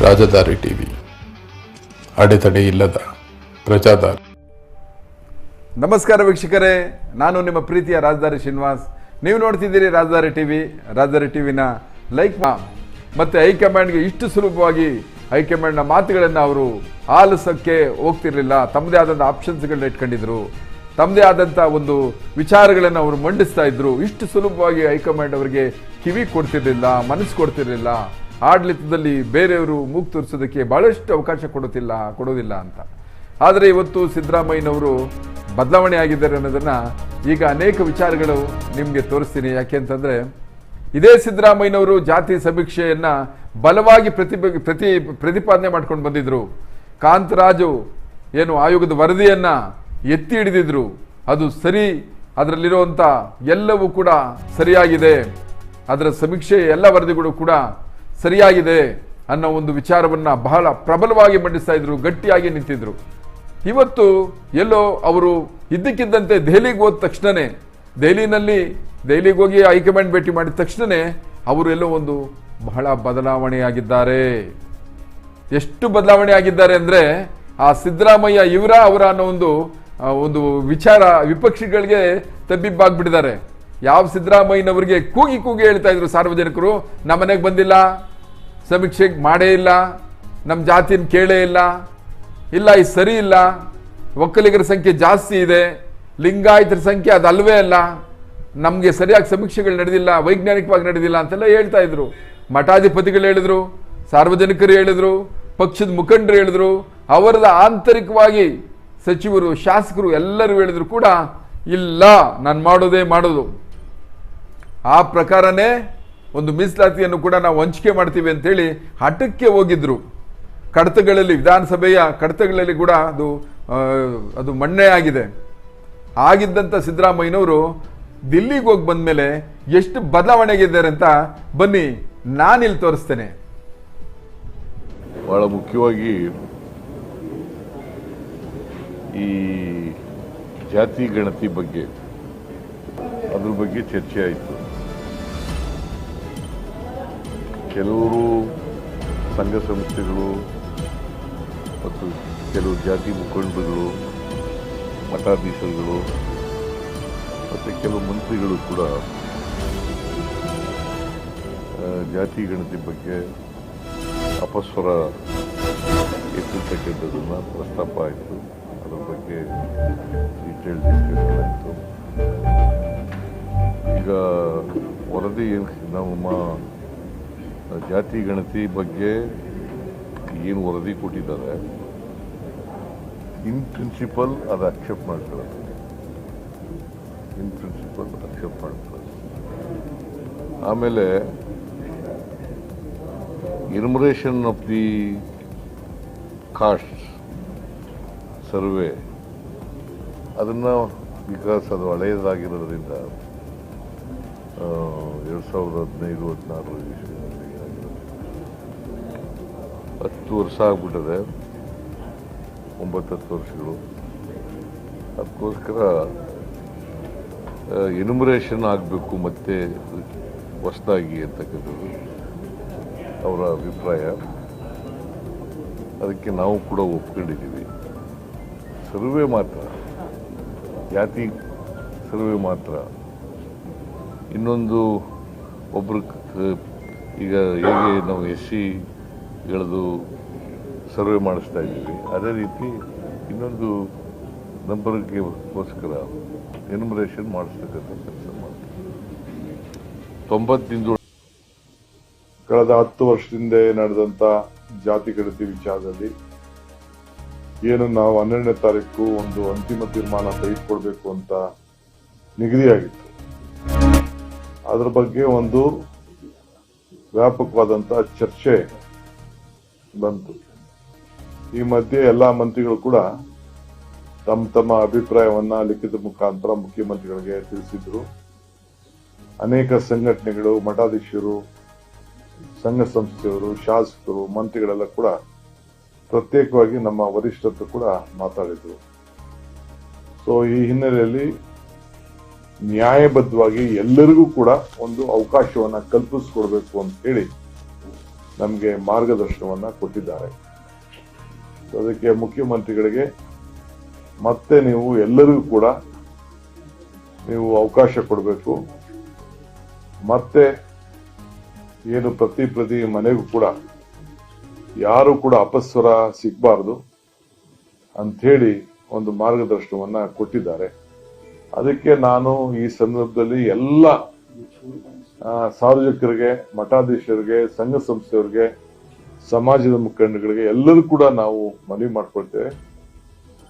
ರಾಜಧಾನಿ ಟಿವಿ, ಅಡೆತಡೆ ಇಲ್ಲದ ಪ್ರಜಾಧಾರೆ. ನಮಸ್ಕಾರ ವೀಕ್ಷಕರೇ, ನಾನು ನಿಮ್ಮ ಪ್ರೀತಿಯ ರಾಜಧಾನಿ ಶ್ರೀನಿವಾಸ್. ನೀವು ನೋಡ್ತಿದ್ದೀರಿ ರಾಜಧಾನಿ ಟಿವಿ. ರಾಜಧಾನಿ ಟಿವಿನ ಲೈಕ್ ಮತ್ತೆ ಹೈಕಮಾಂಡ್ಗೆ ಇಷ್ಟು ಸುಲಭವಾಗಿ ಹೈಕಮಾಂಡ್ನ ಮಾತುಗಳನ್ನು ಅವರು ಆಲಿಸೋಕ್ಕೆ ಹೋಗ್ತಿರ್ಲಿಲ್ಲ. ತಮ್ಮದೇ ಆದಂಥ ಆಪ್ಷನ್ಸ್ಗಳನ್ನ ಇಟ್ಕೊಂಡಿದ್ರು, ತಮ್ಮದೇ ಆದಂಥ ಒಂದು ವಿಚಾರಗಳನ್ನು ಅವರು ಮಂಡಿಸ್ತಾ ಇದ್ರು. ಇಷ್ಟು ಸುಲಭವಾಗಿ ಹೈಕಮಾಂಡ್ ಅವರಿಗೆ ಕಿವಿ ಕೊಡ್ತಿರ್ಲಿಲ್ಲ, ಮನಸ್ಸು ಕೊಡ್ತಿರ್ಲಿಲ್ಲ. ಆಡಳಿತದಲ್ಲಿ ಬೇರೆಯವರು ಮೂಗು ತೋರಿಸೋದಕ್ಕೆ ಬಹಳಷ್ಟು ಅವಕಾಶ ಕೊಡೋದಿಲ್ಲ ಅಂತ. ಆದರೆ ಇವತ್ತು ಸಿದ್ದರಾಮಯ್ಯನವರು ಬದಲಾವಣೆ ಆಗಿದ್ದಾರೆ ಅನ್ನೋದನ್ನು ಈಗ ಅನೇಕ ವಿಚಾರಗಳು ನಿಮಗೆ ತೋರಿಸ್ತೀನಿ. ಯಾಕೆಂತಂದರೆ ಇದೇ ಸಿದ್ದರಾಮಯ್ಯನವರು ಜಾತಿ ಸಮೀಕ್ಷೆಯನ್ನು ಬಲವಾಗಿ ಪ್ರತಿಪಾದನೆ ಮಾಡ್ಕೊಂಡು ಬಂದಿದ್ರು. ಕಾಂತರಾಜು ಏನು ಆಯೋಗದ ವರದಿಯನ್ನು ಎತ್ತಿ ಹಿಡಿದಿದ್ರು. ಅದು ಸರಿ, ಅದರಲ್ಲಿರುವಂಥ ಎಲ್ಲವೂ ಕೂಡ ಸರಿಯಾಗಿದೆ, ಅದರ ಸಮೀಕ್ಷೆ ಎಲ್ಲ ವರದಿಗಳು ಕೂಡ ಸರಿಯಾಗಿದೆ ಅನ್ನೋ ಒಂದು ವಿಚಾರವನ್ನು ಬಹಳ ಪ್ರಬಲವಾಗಿ ಮಂಡಿಸ್ತಾ ಇದ್ರು, ಗಟ್ಟಿಯಾಗಿ ನಿಂತಿದ್ರು. ಇವತ್ತು ಎಲ್ಲೋ ಅವರು ಇದ್ದಕ್ಕಿದ್ದಂತೆ ದೆಹಲಿಗೆ ಹೋದ ತಕ್ಷಣನೇ, ದೆಹಲಿಗೆ ಹೋಗಿ ಹೈಕಮಾಂಡ್ ಭೇಟಿ ಮಾಡಿದ ತಕ್ಷಣನೇ ಅವರು ಎಲ್ಲೋ ಒಂದು ಬಹಳ ಬದಲಾವಣೆಯಾಗಿದ್ದಾರೆ. ಎಷ್ಟು ಬದಲಾವಣೆ ಆಗಿದ್ದಾರೆ ಅಂದರೆ ಆ ಸಿದ್ದರಾಮಯ್ಯ ಅವರ ಅನ್ನೋ ಒಂದು ವಿಚಾರ ವಿಪಕ್ಷಿಗಳಿಗೆ ತಬ್ಬಿಬ್ಬಾಗ್ಬಿಟ್ಟಿದ್ದಾರೆ. ಯಾವ ಸಿದ್ದರಾಮಯ್ಯನವರಿಗೆ ಕೂಗಿ ಹೇಳ್ತಾ ಇದ್ರು ಸಾರ್ವಜನಿಕರು, ನಮ್ಮ ಮನೆಗೆ ಬಂದಿಲ್ಲ, ಸಮೀಕ್ಷೆಗೆ ಮಾಡೇ ಇಲ್ಲ, ನಮ್ಮ ಜಾತಿನ ಕೇಳೇ ಇಲ್ಲ, ಇದು ಸರಿ ಇಲ್ಲ, ಒಕ್ಕಲಿಗರ ಸಂಖ್ಯೆ ಜಾಸ್ತಿ ಇದೆ, ಲಿಂಗಾಯತರ ಸಂಖ್ಯೆ ಅದಲ್ವೇ ಅಲ್ಲ, ನಮಗೆ ಸರಿಯಾಗಿ ಸಮೀಕ್ಷೆಗಳು ನಡೆದಿಲ್ಲ, ವೈಜ್ಞಾನಿಕವಾಗಿ ನಡೆದಿಲ್ಲ ಅಂತೆಲ್ಲ ಹೇಳ್ತಾ ಇದ್ರು. ಮಠಾಧಿಪತಿಗಳು ಹೇಳಿದ್ರು, ಸಾರ್ವಜನಿಕರು ಹೇಳಿದ್ರು, ಪಕ್ಷದ ಮುಖಂಡರು ಹೇಳಿದ್ರು, ಅವರದ ಆಂತರಿಕವಾಗಿ ಸಚಿವರು, ಶಾಸಕರು ಎಲ್ಲರೂ ಹೇಳಿದ್ರು ಕೂಡ ಇಲ್ಲ, ನಾನು ಮಾಡೋದು ಆ ಪ್ರಕಾರನೇ ಒಂದು ಮೀಸಲಾತಿಯನ್ನು ಕೂಡ ನಾವು ಹಂಚಿಕೆ ಮಾಡ್ತೀವಿ ಅಂತೇಳಿ ಹಠಕ್ಕೆ ಹೋಗಿದ್ರು. ಕಡತಗಳಲ್ಲಿ, ವಿಧಾನಸಭೆಯ ಕಡತಗಳಲ್ಲಿ ಕೂಡ ಅದು ಮಣ್ಣೆ ಆಗಿದೆ. ಆಗಿದ್ದಂಥ ಸಿದ್ದರಾಮಯ್ಯನವರು ದಿಲ್ಲಿಗೆ ಹೋಗಿ ಬಂದ ಮೇಲೆ ಎಷ್ಟು ಬದಲಾವಣೆಗಿದ್ದಾರೆ ಅಂತ ಬನ್ನಿ ನಾನಿಲ್ಲಿ ತೋರಿಸ್ತೇನೆ. ಬಹಳ ಮುಖ್ಯವಾಗಿ ಈ ಜಾತಿ ಗಣತಿ ಬಗ್ಗೆ, ಅದ್ರ ಬಗ್ಗೆ ಚರ್ಚೆ ಆಯಿತು. ಕೆಲವರು ಸಂಘ ಸಂಸ್ಥೆಗಳು ಮತ್ತು ಕೆಲವು ಜಾತಿ ಮುಖಂಡರುಗಳು, ಮಠಾಧೀಶರುಗಳು ಮತ್ತು ಕೆಲವು ಮಂತ್ರಿಗಳು ಕೂಡ ಜಾತಿ ಗಣತಿ ಬಗ್ಗೆ ಅಪಸ್ವರ ಎತ್ತತಕ್ಕಂಥದ್ದನ್ನು ಪ್ರಸ್ತಾಪ ಆಯಿತು. ಅದರ ಬಗ್ಗೆ ಡೀಟೇಲ್ ಡಿಸ್ಕಷನ್ ಆಯಿತು. ಈಗ ವರದಿ ನಮ್ಮ ಜಾತಿ ಗಣತಿ ಬಗ್ಗೆ ಏನು ವರದಿ ಕೊಟ್ಟಿದ್ದಾರೆ, ಇನ್ ಪ್ರಿನ್ಸಿಪಲ್ ಅದು ಅಕ್ಸೆಪ್ಟ್ ಮಾಡ್ತಾರೆ. ಆಮೇಲೆ enumeration of the cost survey, ಅದನ್ನು ಬಿಕಾಸ್ ಅದು ಹಳೆಯದಾಗಿರೋದ್ರಿಂದ 2015-16 10 ವರ್ಷ ಆಗ್ಬಿಟ್ಟಿದೆ, 9-10 ವರ್ಷಗಳು. ಅದಕ್ಕೋಸ್ಕರ ಎನ್ಯುಮರೇಷನ್ ಆಗಬೇಕು ಮತ್ತೆ ಹೊಸದಾಗಿ ಅಂತಕ್ಕಂಥದ್ದು ಅವರ ಅಭಿಪ್ರಾಯ. ಅದಕ್ಕೆ ನಾವು ಕೂಡ ಒಪ್ಕೊಂಡಿದ್ದೀವಿ. ಸರ್ವೆ ಮಾತ್ರ, ಜಾತಿ ಸರ್ವೆ ಮಾತ್ರ. ಇನ್ನೊಂದು ಒಬ್ಬರು ಈಗ ಹೇಗೆ ನಾವು SCಗಳದ್ದು ಸರ್ವೆ ಮಾಡಿಸ್ತಾ ಇದ್ದೀವಿ, ಅದೇ ರೀತಿ ಇನ್ನೊಂದು ನಂಬರ್ಗೋಸ್ಕರ ಎನ್ಯುಮರೇಷನ್ ಮಾಡಿಸ್ತಕ್ಕಂಥ ಕೆಲಸ ಮಾಡ್ತೀವಿ. 90 ಕಳೆದ 10 ವರ್ಷದಿಂದ ನಡೆದಂತ ಜಾತಿ ಗಣತಿ ವಿಚಾರದಲ್ಲಿ ಏನು ನಾವು 12ನೇ ತಾರೀಕು ಒಂದು ಅಂತಿಮ ತೀರ್ಮಾನ ತೆಗೆದುಕೊಳ್ಬೇಕು ಅಂತ ನಿಗದಿಯಾಗಿತ್ತು. ಅದರ ಬಗ್ಗೆ ಒಂದು ವ್ಯಾಪಕವಾದಂತ ಚರ್ಚೆ ಬಂತು. ಈ ಮಧ್ಯೆ ಎಲ್ಲಾ ಮಂತ್ರಿಗಳು ಕೂಡ ತಮ್ಮ ಅಭಿಪ್ರಾಯವನ್ನ ಲಿಖಿತ ಮುಖಾಂತರ ಮುಖ್ಯಮಂತ್ರಿಗಳಿಗೆ ತಿಳಿಸಿದ್ರು. ಅನೇಕ ಸಂಘಟನೆಗಳು, ಮಠಾಧೀಶರು, ಸಂಘ ಸಂಸ್ಥೆಯವರು, ಶಾಸಕರು, ಮಂತ್ರಿಗಳೆಲ್ಲ ಕೂಡ ಪ್ರತ್ಯೇಕವಾಗಿ ನಮ್ಮ ವರಿಷ್ಠರು ಕೂಡ ಮಾತಾಡಿದ್ರು. ಸೊ ಈ ಹಿನ್ನೆಲೆಯಲ್ಲಿ ನ್ಯಾಯಬದ್ಧವಾಗಿ ಎಲ್ಲರಿಗೂ ಕೂಡ ಒಂದು ಅವಕಾಶವನ್ನ ಕಲ್ಪಿಸಿಕೊಡ್ಬೇಕು ಅಂತ ಹೇಳಿ ನಮಗೆ ಮಾರ್ಗದರ್ಶನವನ್ನ ಕೊಟ್ಟಿದ್ದಾರೆ. ಅದಕ್ಕೆ ಮುಖ್ಯಮಂತ್ರಿಗಳಿಗೆ ಮತ್ತೆ ನೀವು ಎಲ್ಲರಿಗೂ ಕೂಡ ನೀವು ಅವಕಾಶ ಕೊಡಬೇಕು. ಮತ್ತೆ ಏನು ಪ್ರತಿ ಮನೆಗೂ ಕೂಡ ಯಾರು ಕೂಡ ಅಪಸ್ವರ ಸಿಗಬಾರ್ದು ಅಂಥೇಳಿ ಒಂದು ಮಾರ್ಗದರ್ಶನವನ್ನ ಕೊಟ್ಟಿದ್ದಾರೆ. ಅದಕ್ಕೆ ನಾನು ಈ ಸಂದರ್ಭದಲ್ಲಿ ಎಲ್ಲ ಸಾರ್ವಜನಿಕರಿಗೆ, ಮಠಾಧೀಶರಿಗೆ, ಸಂಘ ಸಂಸ್ಥೆಯವರಿಗೆ, ಸಮಾಜದ ಮುಖಂಡಗಳಿಗೆ ಎಲ್ಲರೂ ಕೂಡ ನಾವು ಮನವಿ ಮಾಡ್ಕೊಳ್ತೇವೆ.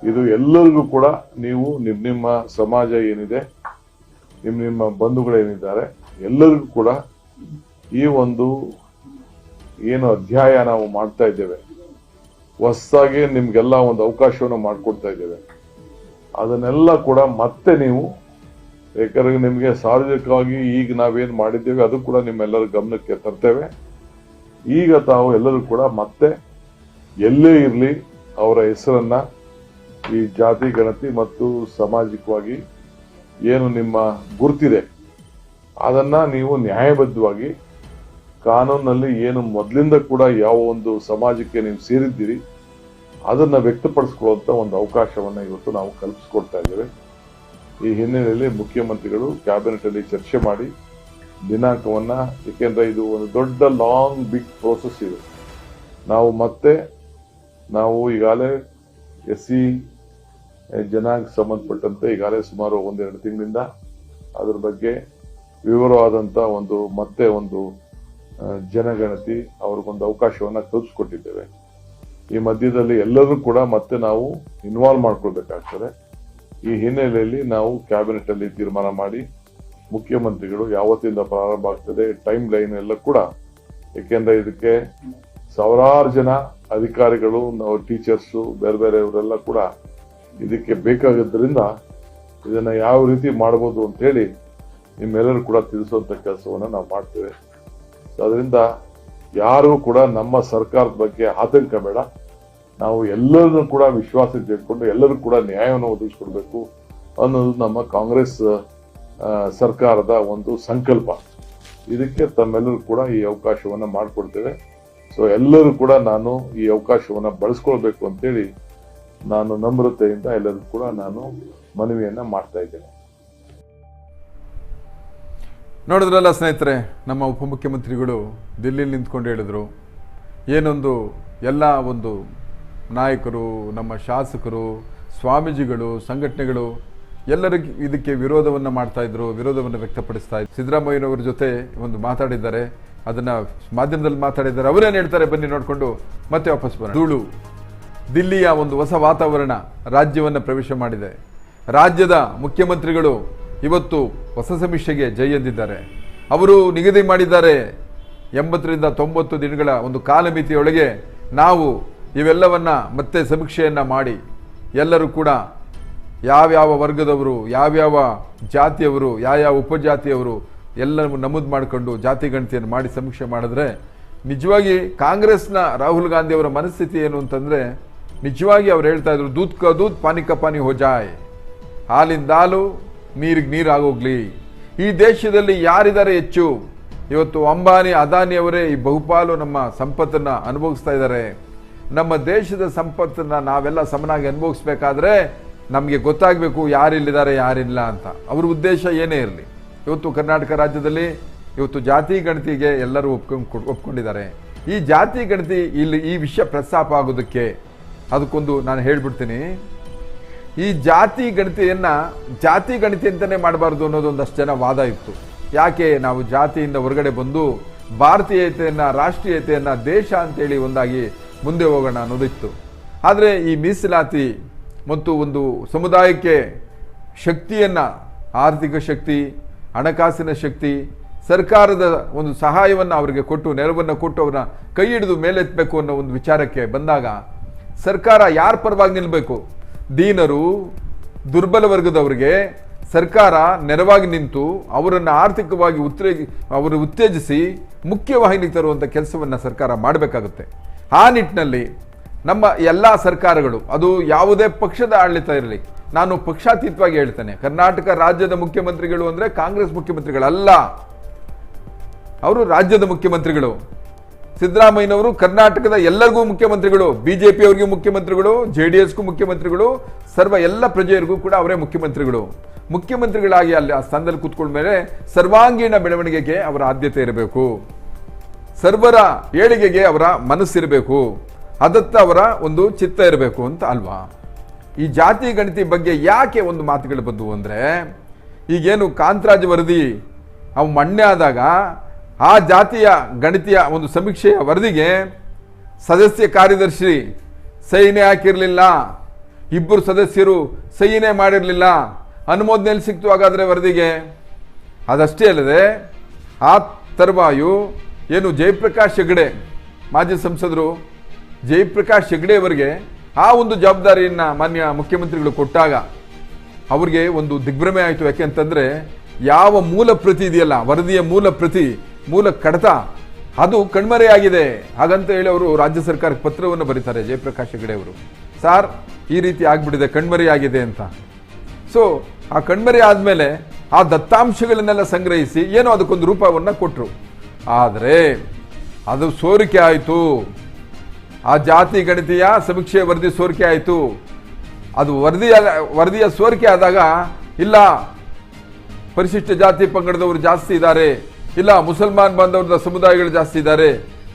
ಇದು ಎಲ್ಲರಿಗೂ ಕೂಡ ನೀವು ನಿಮ್ಮ ಸಮಾಜ ಏನಿದೆ, ನಿಮ್ಮ ಬಂಧುಗಳೇನಿದ್ದಾರೆ ಎಲ್ಲರಿಗೂ ಕೂಡ ಈ ಒಂದು ಏನು ಅಧ್ಯಾಯ ನಾವು ಮಾಡ್ತಾ ಇದ್ದೇವೆ, ಹೊಸದಾಗಿ ನಿಮ್ಗೆಲ್ಲ ಒಂದು ಅವಕಾಶವನ್ನು ಮಾಡಿಕೊಡ್ತಾ ಇದ್ದೇವೆ, ಅದನ್ನೆಲ್ಲ ಕೂಡ ಮತ್ತೆ ನೀವು, ಯಾಕಂದ್ರೆ ನಿಮಗೆ ಸಾರ್ವಜನಿಕವಾಗಿ ಈಗ ನಾವೇನ್ ಮಾಡಿದ್ದೇವೆ ಅದು ಕೂಡ ನಿಮ್ಮೆಲ್ಲರ ಗಮನಕ್ಕೆ ತರ್ತೇವೆ. ಈಗ ತಾವು ಎಲ್ಲರೂ ಕೂಡ ಮತ್ತೆ ಎಲ್ಲೇ ಇರಲಿ ಅವರ ಹೆಸರನ್ನ ಈ ಜಾತಿ ಗಣತಿ ಮತ್ತು ಸಾಮಾಜಿಕವಾಗಿ ಏನು ನಿಮ್ಮ ಗುರುತಿದೆ ಅದನ್ನ ನೀವು ನ್ಯಾಯಬದ್ಧವಾಗಿ ಕಾನೂನಲ್ಲಿ ಏನು ಮೊದಲಿಂದ ಕೂಡ ಯಾವ ಒಂದು ಸಮಾಜಕ್ಕೆ ನೀವು ಸೇರಿದ್ದೀರಿ ಅದನ್ನ ವ್ಯಕ್ತಪಡಿಸ್ಕೊಳ್ಳುವಂತ ಒಂದು ಅವಕಾಶವನ್ನ ಇವತ್ತು ನಾವು ಕಲ್ಪಿಸ್ಕೊಡ್ತಾ ಇದ್ದೇವೆ. ಈ ಹಿನ್ನೆಲೆಯಲ್ಲಿ ಮುಖ್ಯಮಂತ್ರಿಗಳು ಕ್ಯಾಬಿನೆಟ್ ಅಲ್ಲಿ ಚರ್ಚೆ ಮಾಡಿ ದಿನಾಂಕವನ್ನ, ಏಕೆಂದ್ರೆ ಇದು ಒಂದು ದೊಡ್ಡ ಲಾಂಗ್ ಬಿಗ್ ಪ್ರೋಸೆಸ್ ಇದೆ. ನಾವು ಈಗಾಗಲೇ SC ಜನಾಂಗ ಸಂಬಂಧಪಟ್ಟಂತೆ ಈಗಾಗಲೇ ಸುಮಾರು 1-2 ತಿಂಗಳಿಂದ ಅದ್ರ ಬಗ್ಗೆ ವಿವರವಾದಂತ ಒಂದು ಜನಗಣತಿ ಅವ್ರಿಗೊಂದು ಅವಕಾಶವನ್ನ ಕಲ್ಪಿಸ್ಕೊಟ್ಟಿದ್ದೇವೆ. ಈ ಮಧ್ಯದಲ್ಲಿ ಎಲ್ಲರೂ ಕೂಡ ಮತ್ತೆ ನಾವು ಇನ್ವಾಲ್ವ್ ಮಾಡ್ಕೊಳ್ಬೇಕಾಗ್ತದೆ. ಈ ಹಿನ್ನೆಲೆಯಲ್ಲಿ ನಾವು ಕ್ಯಾಬಿನೆಟ್ ಅಲ್ಲಿ ತೀರ್ಮಾನ ಮಾಡಿ ಮುಖ್ಯಮಂತ್ರಿಗಳು ಯಾವತ್ತಿಂದ ಪ್ರಾರಂಭ ಆಗ್ತದೆ, ಟೈಮ್ ಲೈನ್ ಎಲ್ಲ ಕೂಡ, ಯಾಕೆಂದ್ರೆ ಇದಕ್ಕೆ ಸಾವಿರಾರು ಜನ ಅಧಿಕಾರಿಗಳು, ನಾವು ಟೀಚರ್ಸು, ಬೇರೆ ಇವರೆಲ್ಲ ಕೂಡ ಇದಕ್ಕೆ ಬೇಕಾಗಿದ್ದರಿಂದ ಇದನ್ನ ಯಾವ ರೀತಿ ಮಾಡಬಹುದು ಅಂತ ಹೇಳಿ ನಿಮ್ಮೆಲ್ಲರೂ ಕೂಡ ತಿಳಿಸುವಂತ ಕೆಲಸವನ್ನ ನಾವು ಮಾಡ್ತೇವೆ. ಅದರಿಂದ ಯಾರು ಕೂಡ ನಮ್ಮ ಸರ್ಕಾರದ ಬಗ್ಗೆ ಆತಂಕ ಬೇಡ. ನಾವು ಎಲ್ಲರನ್ನೂ ಕೂಡ ವಿಶ್ವಾಸಕ್ಕೆ ತೆಗೆದುಕೊಂಡು ಎಲ್ಲರೂ ಕೂಡ ನ್ಯಾಯವನ್ನು ಒದಗಿಸಿಕೊಡ್ಬೇಕು ಅನ್ನೋದು ನಮ್ಮ ಕಾಂಗ್ರೆಸ್ ಸರ್ಕಾರದ ಒಂದು ಸಂಕಲ್ಪ. ಇದಕ್ಕೆ ತಮ್ಮೆಲ್ಲರೂ ಕೂಡ ಈ ಅವಕಾಶವನ್ನ ಮಾಡಿಕೊಡ್ತೇವೆ. ಸೊ ಎಲ್ಲರೂ ಕೂಡ ನಾನು ಈ ಅವಕಾಶವನ್ನ ಬಳಸ್ಕೊಳ್ಬೇಕು ಅಂತೇಳಿ ನಾನು ನಮ್ರತೆಯಿಂದ ಎಲ್ಲರಿಗೂ ಕೂಡ ನಾನು ಮನವಿಯನ್ನ ಮಾಡ್ತಾ ಇದ್ದೇನೆ. ನೋಡಿದ್ರಲ್ಲ ಸ್ನೇಹಿತರೆ, ನಮ್ಮ ಉಪಮುಖ್ಯಮಂತ್ರಿಗಳು ದಿಲ್ಲಿಯಲ್ಲಿ ನಿಂತ್ಕೊಂಡು ಹೇಳಿದ್ರು, ಏನೊಂದು ಎಲ್ಲ ಒಂದು ನಾಯಕರು, ನಮ್ಮ ಶಾಸಕರು, ಸ್ವಾಮೀಜಿಗಳು, ಸಂಘಟನೆಗಳು ಎಲ್ಲರಿಗೂ ಇದಕ್ಕೆ ವಿರೋಧವನ್ನು ಮಾಡ್ತಾ ಇದ್ರು, ವಿರೋಧವನ್ನು ವ್ಯಕ್ತಪಡಿಸ್ತಾ ಇದ್ರು. ಸಿದ್ದರಾಮಯ್ಯನವರ ಜೊತೆ ಒಂದು ಮಾತಾಡಿದ್ದಾರೆ, ಅದನ್ನ ಮಾಧ್ಯಮದಲ್ಲಿ ಮಾತಾಡಿದ್ದಾರೆ. ಅವರೇನು ಹೇಳ್ತಾರೆ ಬನ್ನಿ ನೋಡಿಕೊಂಡು ಮತ್ತೆ ವಾಪಸ್ ಬರೋಣ. ಧೂಳು ದಿಲ್ಲಿಯ ಒಂದು ಹೊಸ ವಾತಾವರಣ ರಾಜ್ಯವನ್ನು ಪ್ರವೇಶ ಮಾಡಿದೆ. ರಾಜ್ಯದ ಮುಖ್ಯಮಂತ್ರಿಗಳು ಇವತ್ತು ಹೊಸ ಸಮೀಕ್ಷೆಗೆ ಜೈ ಎಂದಿದ್ದಾರೆ. ಅವರು ನಿಗದಿ ಮಾಡಿದ್ದಾರೆ 80ರಿಂದ 90 ದಿನಗಳ ಒಂದು ಕಾಲಮಿತಿಯೊಳಗೆ ನಾವು ಇವೆಲ್ಲವನ್ನ ಮತ್ತೆ ಸಮೀಕ್ಷೆಯನ್ನ ಮಾಡಿ ಎಲ್ಲರೂ ಕೂಡ ಯಾವ್ಯಾವ ವರ್ಗದವರು, ಯಾವ್ಯಾವ ಜಾತಿಯವರು, ಯಾವ್ಯಾವ ಉಪಜಾತಿಯವರು ಎಲ್ಲವೂ ನಮೂದು ಮಾಡಿಕೊಂಡು ಜಾತಿ ಗಣತಿಯನ್ನು ಮಾಡಿ ಸಮೀಕ್ಷೆ ಮಾಡಿದ್ರೆ ನಿಜವಾಗಿ ಕಾಂಗ್ರೆಸ್ನ ರಾಹುಲ್ ಗಾಂಧಿ ಅವರ ಮನಸ್ಥಿತಿ ಏನು ಅಂತಂದ್ರೆ, ನಿಜವಾಗಿ ಅವ್ರು ಹೇಳ್ತಾ ಇದ್ರು, ದೂದ್ ಕಾ ದೂದ್ ಪಾನಿ ಕಾ ಪಾನಿ ಹೋ ಜಾಯ್, ಹಾಲಿಂದ ಹಾಲು ನೀರಿಗೆ ನೀರಾಗೋಗ್ಲಿ. ಈ ದೇಶದಲ್ಲಿ ಯಾರಿದ್ದಾರೆ ಹೆಚ್ಚು? ಇವತ್ತು ಅಂಬಾನಿ, ಅದಾನಿ ಅವರೇ ಈ ಬಹುಪಾಲು ನಮ್ಮ ಸಂಪತ್ತನ್ನ ಅನುಭವಿಸ್ತಾ ಇದ್ದಾರೆ. ನಮ್ಮ ದೇಶದ ಸಂಪತ್ತನ್ನ ನಾವೆಲ್ಲ ಸಮನಾಗಿ ಅನುಭವಿಸ್ಬೇಕಾದ್ರೆ ನಮಗೆ ಗೊತ್ತಾಗಬೇಕು ಯಾರಿಲ್ಲಿದ್ದಾರೆ ಯಾರಿಲ್ಲ ಅಂತ. ಅವ್ರ ಉದ್ದೇಶ ಏನೇ ಇರಲಿ. ಇವತ್ತು ಕರ್ನಾಟಕ ರಾಜ್ಯದಲ್ಲಿ ಇವತ್ತು ಜಾತಿ ಗಣತಿಗೆ ಎಲ್ಲರೂ ಒಪ್ಕೊಂಡಿದ್ದಾರೆ. ಈ ಜಾತಿ ಗಣತಿ ಇಲ್ಲಿ ಈ ವಿಷಯ ಪ್ರಸ್ತಾಪ ಆಗೋದಕ್ಕೆ ಅದಕ್ಕೊಂದು ನಾನು ಹೇಳ್ಬಿಡ್ತೀನಿ. ಈ ಜಾತಿ ಗಣತಿಯನ್ನ ಜಾತಿ ಗಣತಿ ಅಂತಾನೆ ಮಾಡಬಾರ್ದು ಅನ್ನೋದು ಒಂದಷ್ಟು ಜನ ವಾದ ಇತ್ತು. ಯಾಕೆ ನಾವು ಜಾತಿಯಿಂದ ಹೊರಗಡೆ ಬಂದು ಭಾರತೀಯತೆಯನ್ನ, ರಾಷ್ಟ್ರೀಯತೆಯನ್ನ, ದೇಶ ಅಂತೇಳಿ ಒಂದಾಗಿ ಮುಂದೆ ಹೋಗೋಣ ಅನ್ನೋದಿತ್ತು. ಆದರೆ ಈ ಮೀಸಲಾತಿ ಮತ್ತು ಒಂದು ಸಮುದಾಯಕ್ಕೆ ಶಕ್ತಿಯನ್ನ, ಆರ್ಥಿಕ ಶಕ್ತಿ, ಹಣಕಾಸಿನ ಶಕ್ತಿ, ಸರ್ಕಾರದ ಒಂದು ಸಹಾಯವನ್ನು ಅವರಿಗೆ ಕೊಟ್ಟು, ನೆರವನ್ನು ಕೊಟ್ಟು ಅವರ ಕೈ ಹಿಡಿದು ಮೇಲೆತ್ತಬೇಕು ಅನ್ನೋ ಒಂದು ವಿಚಾರಕ್ಕೆ ಬಂದಾಗ ಸರ್ಕಾರ ಯಾರ ಪರವಾಗಿ ನಿಲ್ಲಬೇಕು? ದೀನರು, ದುರ್ಬಲ ವರ್ಗದವರಿಗೆ, ಸರ್ಕಾರ ನೆರವಾಗಿ ನಿಂತು ಅವರನ್ನು ಆರ್ಥಿಕವಾಗಿ ಉತ್ತೇಜಿಸಿ ಮುಖ್ಯವಾಹಿನಿಗೆ ತರುವಂಥ ಕೆಲಸವನ್ನು ಸರ್ಕಾರ ಮಾಡಬೇಕಾಗುತ್ತೆ. ಆ ನಿಟ್ಟಿನಲ್ಲಿ ನಮ್ಮ ಎಲ್ಲ ಸರ್ಕಾರಗಳು, ಅದು ಯಾವುದೇ ಪಕ್ಷದ ಆಡಳಿತ ಇರಲಿ, ನಾನು ಪಕ್ಷಾತೀತವಾಗಿ ಹೇಳ್ತೇನೆ, ಕರ್ನಾಟಕ ರಾಜ್ಯದ ಮುಖ್ಯಮಂತ್ರಿಗಳು ಅಂದರೆ ಕಾಂಗ್ರೆಸ್ ಮುಖ್ಯಮಂತ್ರಿಗಳಲ್ಲ, ಅವರು ರಾಜ್ಯದ ಮುಖ್ಯಮಂತ್ರಿಗಳು. ಸಿದ್ದರಾಮಯ್ಯನವರು ಕರ್ನಾಟಕದ ಎಲ್ಲರಿಗೂ ಮುಖ್ಯಮಂತ್ರಿಗಳು, ಬಿಜೆಪಿ ಅವರಿಗೂ ಮುಖ್ಯಮಂತ್ರಿಗಳು, JDSಗೂ ಮುಖ್ಯಮಂತ್ರಿಗಳು, ಎಲ್ಲ ಪ್ರಜೆಯರಿಗೂ ಕೂಡ ಅವರೇ ಮುಖ್ಯಮಂತ್ರಿಗಳು. ಮುಖ್ಯಮಂತ್ರಿಗಳಾಗಿ ಅಲ್ಲಿ ಆ ಸ್ಥಾನದಲ್ಲಿ ಕೂತ್ಕೊಂಡ ಮೇಲೆ ಸರ್ವಾಂಗೀಣ ಬೆಳವಣಿಗೆಗೆ ಅವರ ಆದ್ಯತೆ ಇರಬೇಕು, ಸರ್ವರ ಏಳಿಗೆಗೆ ಅವರ ಮನಸ್ಸಿರಬೇಕು, ಅದತ್ತ ಅವರ ಒಂದು ಚಿತ್ತ ಇರಬೇಕು ಅಂತ ಅಲ್ವಾ. ಈ ಜಾತಿ ಗಣತಿ ಬಗ್ಗೆ ಯಾಕೆ ಒಂದು ಮಾತುಗಳು ಬಂದವು ಅಂದರೆ, ಈಗೇನು ಕಾಂತರಾಜ್ ವರದಿ ಅವು ಮಣ್ಣೆ ಆದಾಗ ಆ ಜಾತಿಯ ಗಣತಿಯ ಒಂದು ಸಮೀಕ್ಷೆಯ ವರದಿಗೆ ಸದಸ್ಯ ಕಾರ್ಯದರ್ಶಿ ಸಹಿನೇ ಹಾಕಿರಲಿಲ್ಲ, ಇಬ್ಬರು ಸದಸ್ಯರು ಸಹಿನೇ ಮಾಡಿರಲಿಲ್ಲ, ಅನುಮೋದನೆಯಲ್ಲಿ ಸಿಕ್ತು ಹಾಗಾದರೆ ವರದಿಗೆ. ಅದಷ್ಟೇ ಅಲ್ಲದೆ ಆ ತರುವಾಯ ಏನು ಜಯಪ್ರಕಾಶ್ ಹೆಗಡೆ, ಮಾಜಿ ಸಂಸದರು ಜಯಪ್ರಕಾಶ್ ಹೆಗಡೆ ಅವರಿಗೆ ಆ ಒಂದು ಜವಾಬ್ದಾರಿಯನ್ನು ಮಾನ್ಯ ಮುಖ್ಯಮಂತ್ರಿಗಳು ಕೊಟ್ಟಾಗ ಅವ್ರಿಗೆ ಒಂದು ದಿಗ್ಭ್ರಮೆ ಆಯಿತು. ಯಾಕೆಂತಂದರೆ ಯಾವ ಮೂಲ ಪ್ರತಿ ಇದೆಯಲ್ಲ, ವರದಿಯ ಮೂಲ ಕಡತ ಅದು ಕಣ್ಮರೆಯಾಗಿದೆ. ಹಾಗಂತ ಹೇಳಿ ಅವರು ರಾಜ್ಯ ಸರ್ಕಾರಕ್ಕೆ ಪತ್ರವನ್ನು ಬರೀತಾರೆ ಜಯಪ್ರಕಾಶ್ ಹೆಗಡೆ ಅವರು, ಸಾರ್ ಈ ರೀತಿ ಆಗ್ಬಿಟ್ಟಿದೆ, ಕಣ್ಮರೆಯಾಗಿದೆ ಅಂತ. ಸೊ ಆ ಕಣ್ಮರೆ ಆದಮೇಲೆ ಆ ದತ್ತಾಂಶಗಳನ್ನೆಲ್ಲ ಸಂಗ್ರಹಿಸಿ ಏನೋ ಅದಕ್ಕೊಂದು ರೂಪವನ್ನು ಕೊಟ್ಟರು. ಆದರೆ ಅದು ಸೋರಿಕೆ ಆಯಿತು, ಆ ಜಾತಿ ಗಣತಿಯ ಸಮೀಕ್ಷೆ ವರದಿ ಸೋರಿಕೆ ಆಯಿತು. ಅದು ವರದಿಯ ಸೋರಿಕೆ ಆದಾಗ ಇಲ್ಲ ಪರಿಶಿಷ್ಟ ಜಾತಿ ಪಂಗಡದವರು ಜಾಸ್ತಿ ಇದ್ದಾರೆ, ಇಲ್ಲ ಮುಸಲ್ಮಾನ್ ಬಾಂಧವರ ಸಮುದಾಯಗಳು ಜಾಸ್ತಿ ಇದ್ದಾರೆ,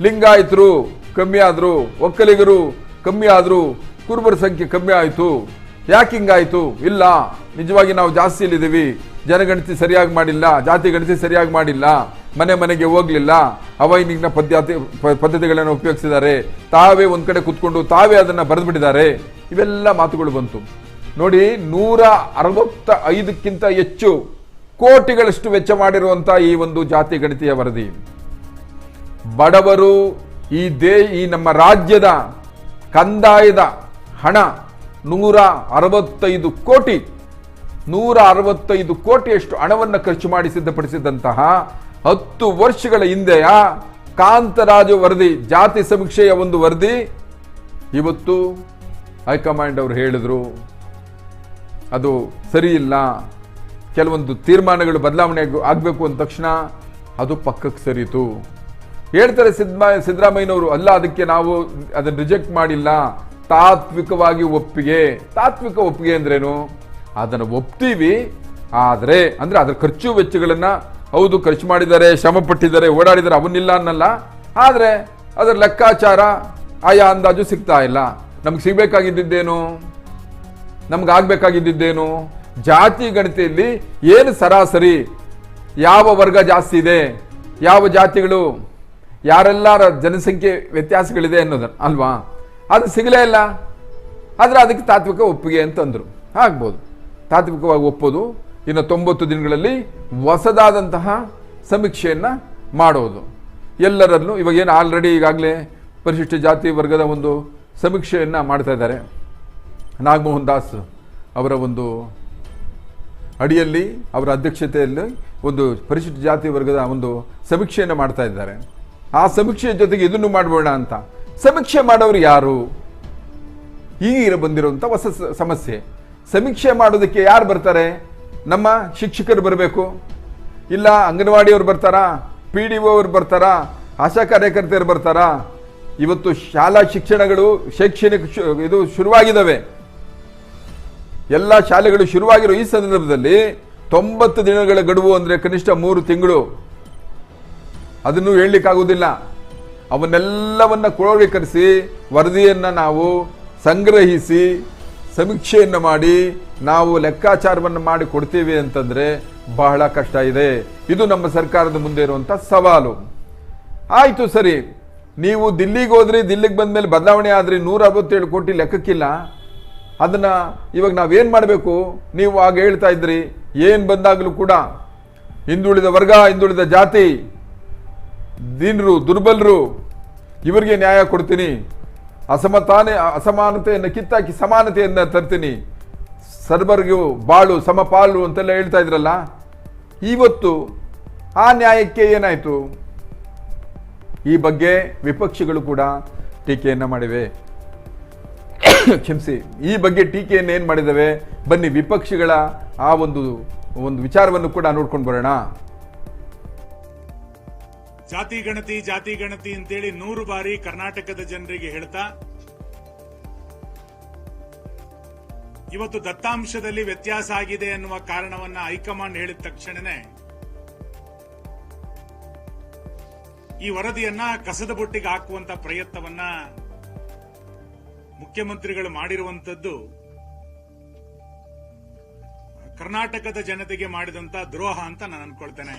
ಲಿಂಗಾಯತರು ಕಮ್ಮಿ ಆದರು, ಒಕ್ಕಲಿಗರು ಕಮ್ಮಿ ಆದರು, ಕುರುಬರ ಸಂಖ್ಯೆ ಕಮ್ಮಿ ಆಯಿತು. ಯಾಕೆ ಹಿಂಗಾಯಿತು? ಇಲ್ಲ, ನಿಜವಾಗಿ ನಾವು ಜಾಸ್ತಿ ಇಲ್ಲಿದ್ದೀವಿ, ಜನಗಣತಿ ಸರಿಯಾಗಿ ಮಾಡಿಲ್ಲ, ಜಾತಿ ಗಣತಿ ಸರಿಯಾಗಿ ಮಾಡಿಲ್ಲ, ಮನೆಗೆ ಹೋಗ್ಲಿಲ್ಲ, ಅವೈನಿಕ ಪದ್ಧತಿಗಳನ್ನು ಉಪಯೋಗಿಸಿದ್ದಾರೆ, ತಾವೇ ಒಂದ್ ಕಡೆ ಕುತ್ಕೊಂಡು ತಾವೇ ಅದನ್ನ ಬರೆದ್ಬಿಟ್ಟಿದ್ದಾರೆ. ಇವೆಲ್ಲ ಮಾತುಗಳು ಬಂತು. ನೋಡಿ, 165ಕ್ಕಿಂತ ಹೆಚ್ಚು ಕೋಟಿಗಳಷ್ಟು ವೆಚ್ಚ ಮಾಡಿರುವಂತ ಈ ಒಂದು ಜಾತಿ ಗಣತಿಯ ವರದಿ ಬಡವರು ಈ ನಮ್ಮ ರಾಜ್ಯದ ಕಂದಾಯದ ಹಣ 165 ಕೋಟಿ 165 ಕೋಟಿಯಷ್ಟು ಹಣವನ್ನು ಖರ್ಚು ಮಾಡಿ ಸಿದ್ಧಪಡಿಸಿದಂತಹ 10 ವರ್ಷಗಳ ಹಿಂದೆಯ ಕಾಂತರಾಜು ವರದಿ, ಜಾತಿ ಸಮೀಕ್ಷೆಯ ಒಂದು ವರದಿ ಇವತ್ತು ಹೈಕಮಾಂಡ್ ಅವರು ಹೇಳಿದ್ರು ಅದು ಸರಿ ಇಲ್ಲ, ಕೆಲವೊಂದು ತೀರ್ಮಾನಗಳು ಬದಲಾವಣೆ ಆಗಬೇಕು ಅಂದ ತಕ್ಷಣ ಅದು ಪಕ್ಕಕ್ಕೆ ಸರಿತು. ಹೇಳ್ತಾರೆ ಸಿದ್ದರಾಮಯ್ಯನವರು, ಅಲ್ಲ ಅದಕ್ಕೆ ನಾವು ಅದನ್ನು ರಿಜೆಕ್ಟ್ ಮಾಡಿಲ್ಲ, ತಾತ್ವಿಕವಾಗಿ ಒಪ್ಪಿಗೆ. ತಾತ್ವಿಕ ಒಪ್ಪಿಗೆ ಅಂದ್ರೇನು? ಅದನ್ನು ಒಪ್ತೀವಿ, ಆದರೆ ಅಂದ್ರೆ ಅದರ ಖರ್ಚು ವೆಚ್ಚಗಳನ್ನ ಹೌದು ಖರ್ಚು ಮಾಡಿದ್ದಾರೆ, ಶ್ರಮ ಪಟ್ಟಿದ್ದಾರೆ, ಓಡಾಡಿದ್ದಾರೆ, ಅವನ್ನಿಲ್ಲ ಅನ್ನಲ್ಲ. ಆದರೆ ಅದರ ಲೆಕ್ಕಾಚಾರ ಆಯಾ ಅಂದಾಜು ಸಿಗ್ತಾ ಇಲ್ಲ. ನಮ್ಗೆ ಸಿಗ್ಬೇಕಾಗಿದ್ದೇನು, ನಮ್ಗಾಗಬೇಕಾಗಿದ್ದೇನು? ಜಾತಿ ಗಣತಿಯಲ್ಲಿ ಏನು ಸರಾಸರಿ, ಯಾವ ವರ್ಗ ಜಾಸ್ತಿ ಇದೆ, ಯಾವ ಜಾತಿಗಳು, ಯಾರೆಲ್ಲರ ಜನಸಂಖ್ಯೆ ವ್ಯತ್ಯಾಸಗಳಿದೆ ಅನ್ನೋದನ್ನು ಅಲ್ವಾ, ಅದು ಸಿಗಲೇ ಇಲ್ಲ. ಆದರೆ ಅದಕ್ಕೆ ತಾತ್ವಿಕ ಒಪ್ಪಿಗೆ ಅಂತಂದ್ರು. ಆಗ್ಬೋದು, ತಾತ್ವಿಕವಾಗಿ ಒಪ್ಪೋದು. ಇನ್ನು 90 ದಿನಗಳಲ್ಲಿ ಹೊಸದಾದಂತಹ ಸಮೀಕ್ಷೆಯನ್ನು ಮಾಡೋದು ಎಲ್ಲರಲ್ಲೂ. ಇವಾಗ ಏನು ಆಲ್ರೆಡಿ ಈಗಾಗಲೇ ಪರಿಶಿಷ್ಟ ಜಾತಿ ವರ್ಗದ ಒಂದು ಸಮೀಕ್ಷೆಯನ್ನು ಮಾಡ್ತಾ ಇದ್ದಾರೆ. ನಾಗಮೋಹನ್ ದಾಸ್ ಅವರ ಒಂದು ಅಡಿಯಲ್ಲಿ, ಅವರ ಅಧ್ಯಕ್ಷತೆಯಲ್ಲಿ ಒಂದು ಪರಿಶಿಷ್ಟ ಜಾತಿ ವರ್ಗದ ಒಂದು ಸಮೀಕ್ಷೆಯನ್ನು ಮಾಡ್ತಾ ಇದ್ದಾರೆ. ಆ ಸಮೀಕ್ಷೆಯ ಜೊತೆಗೆ ಇದನ್ನು ಮಾಡಬೇಡ ಅಂತ. ಸಮೀಕ್ಷೆ ಮಾಡೋರು ಯಾರು? ಈಗ ಬಂದಿರುವಂಥ ಹೊಸ ಸಮಸ್ಯೆ. ಸಮೀಕ್ಷೆ ಮಾಡೋದಕ್ಕೆ ಯಾರು ಬರ್ತಾರೆ? ನಮ್ಮ ಶಿಕ್ಷಕರು ಬರಬೇಕು, ಇಲ್ಲ ಅಂಗನವಾಡಿಯವರು ಬರ್ತಾರಾ, PDO ಅವರು ಬರ್ತಾರಾ, ಆಶಾ ಕಾರ್ಯಕರ್ತೆಯರು ಬರ್ತಾರಾ? ಇವತ್ತು ಶಾಲಾ ಶಿಕ್ಷಣಗಳು ಶೈಕ್ಷಣಿಕ ಇದು ಶುರುವಾಗಿದ್ದಾವೆ, ಎಲ್ಲ ಶಾಲೆಗಳು ಶುರುವಾಗಿರೋ ಈ ಸಂದರ್ಭದಲ್ಲಿ 90 ದಿನಗಳ ಗಡುವು ಅಂದರೆ ಕನಿಷ್ಠ 3 ತಿಂಗಳು, ಅದನ್ನು ಹೇಳಲಿಕ್ಕಾಗುವುದಿಲ್ಲ. ಅವನ್ನೆಲ್ಲವನ್ನ ಕ್ರೋಢೀಕರಿಸಿ ವರದಿಯನ್ನು ನಾವು ಸಂಗ್ರಹಿಸಿ ಸಮೀಕ್ಷೆಯನ್ನು ಮಾಡಿ ನಾವು ಲೆಕ್ಕಾಚಾರವನ್ನು ಮಾಡಿ ಕೊಡ್ತೀವಿ ಅಂತಂದ್ರೆ ಬಹಳ ಕಷ್ಟ ಇದೆ. ಇದು ನಮ್ಮ ಸರ್ಕಾರದ ಮುಂದೆ ಇರುವಂತ ಸವಾಲು. ಆಯ್ತು ಸರಿ, ನೀವು ದಿಲ್ಲಿಗೆ ಹೋದ್ರಿ, ದಿಲ್ಲಿಗೆ ಬಂದ ಮೇಲೆ ಬದಲಾವಣೆ ಆದ್ರಿ, 167 ಕೋಟಿ ಲೆಕ್ಕಕ್ಕಿಲ್ಲ. ಅದನ್ನ ಇವಾಗ ನಾವೇನ್ ಮಾಡಬೇಕು? ನೀವು ಆಗ ಹೇಳ್ತಾ ಇದ್ರಿ, ಏನ್ ಬಂದಾಗಲೂ ಕೂಡ ಹಿಂದುಳಿದ ವರ್ಗ, ಹಿಂದುಳಿದ ಜಾತಿ, ದೀನರು, ದುರ್ಬಲರು, ಇವರಿಗೆ ನ್ಯಾಯ ಕೊಡ್ತೀನಿ, ಅಸಮಾನತೆಯನ್ನು ಕಿತ್ತಾಕಿ ಸಮಾನತೆಯನ್ನು ತರ್ತೀನಿ, ಸರ್ವರಿಗೂ ಬಾಳು ಸಮಪಾಲು ಅಂತೆಲ್ಲ ಹೇಳ್ತಾ ಇದ್ರಲ್ಲ, ಇವತ್ತು ಆ ನ್ಯಾಯಕ್ಕೆ ಏನಾಯಿತು? ಈ ಬಗ್ಗೆ ವಿಪಕ್ಷಗಳು ಕೂಡ ಟೀಕೆಯನ್ನು ಮಾಡಿವೆ. ಕ್ಷಮಿಸಿ, ಈ ಬಗ್ಗೆ ಟೀಕೆಯನ್ನು ಏನು ಮಾಡಿದವೆ? ಬನ್ನಿ ವಿಪಕ್ಷಗಳ ಆ ಒಂದು ವಿಚಾರವನ್ನು ಕೂಡ ನೋಡ್ಕೊಂಡು ಬರೋಣ. ಜಾತಿ ಗಣತಿ ಅಂತೇಳಿ 100 ಬಾರಿ ಕರ್ನಾಟಕದ ಜನರಿಗೆ ಹೇಳ್ತಾ ಇವತ್ತು ದತ್ತಾಂಶದಲ್ಲಿ ವ್ಯತ್ಯಾಸ ಆಗಿದೆ ಅನ್ನುವ ಕಾರಣವನ್ನ ಹೈಕಮಾಂಡ್ ಹೇಳಿದ ತಕ್ಷಣನೇ ಈ ವರದಿಯನ್ನ ಕಸದ ಬುಟ್ಟಿಗೆ ಹಾಕುವಂತ ಪ್ರಯತ್ನವನ್ನ ಮುಖ್ಯಮಂತ್ರಿಗಳು ಮಾಡಿರುವಂತದ್ದು ಕರ್ನಾಟಕದ ಜನತೆಗೆ ಮಾಡಿದಂತ ದ್ರೋಹ ಅಂತ ನಾನು ಅನ್ಕೊಳ್ತೇನೆ.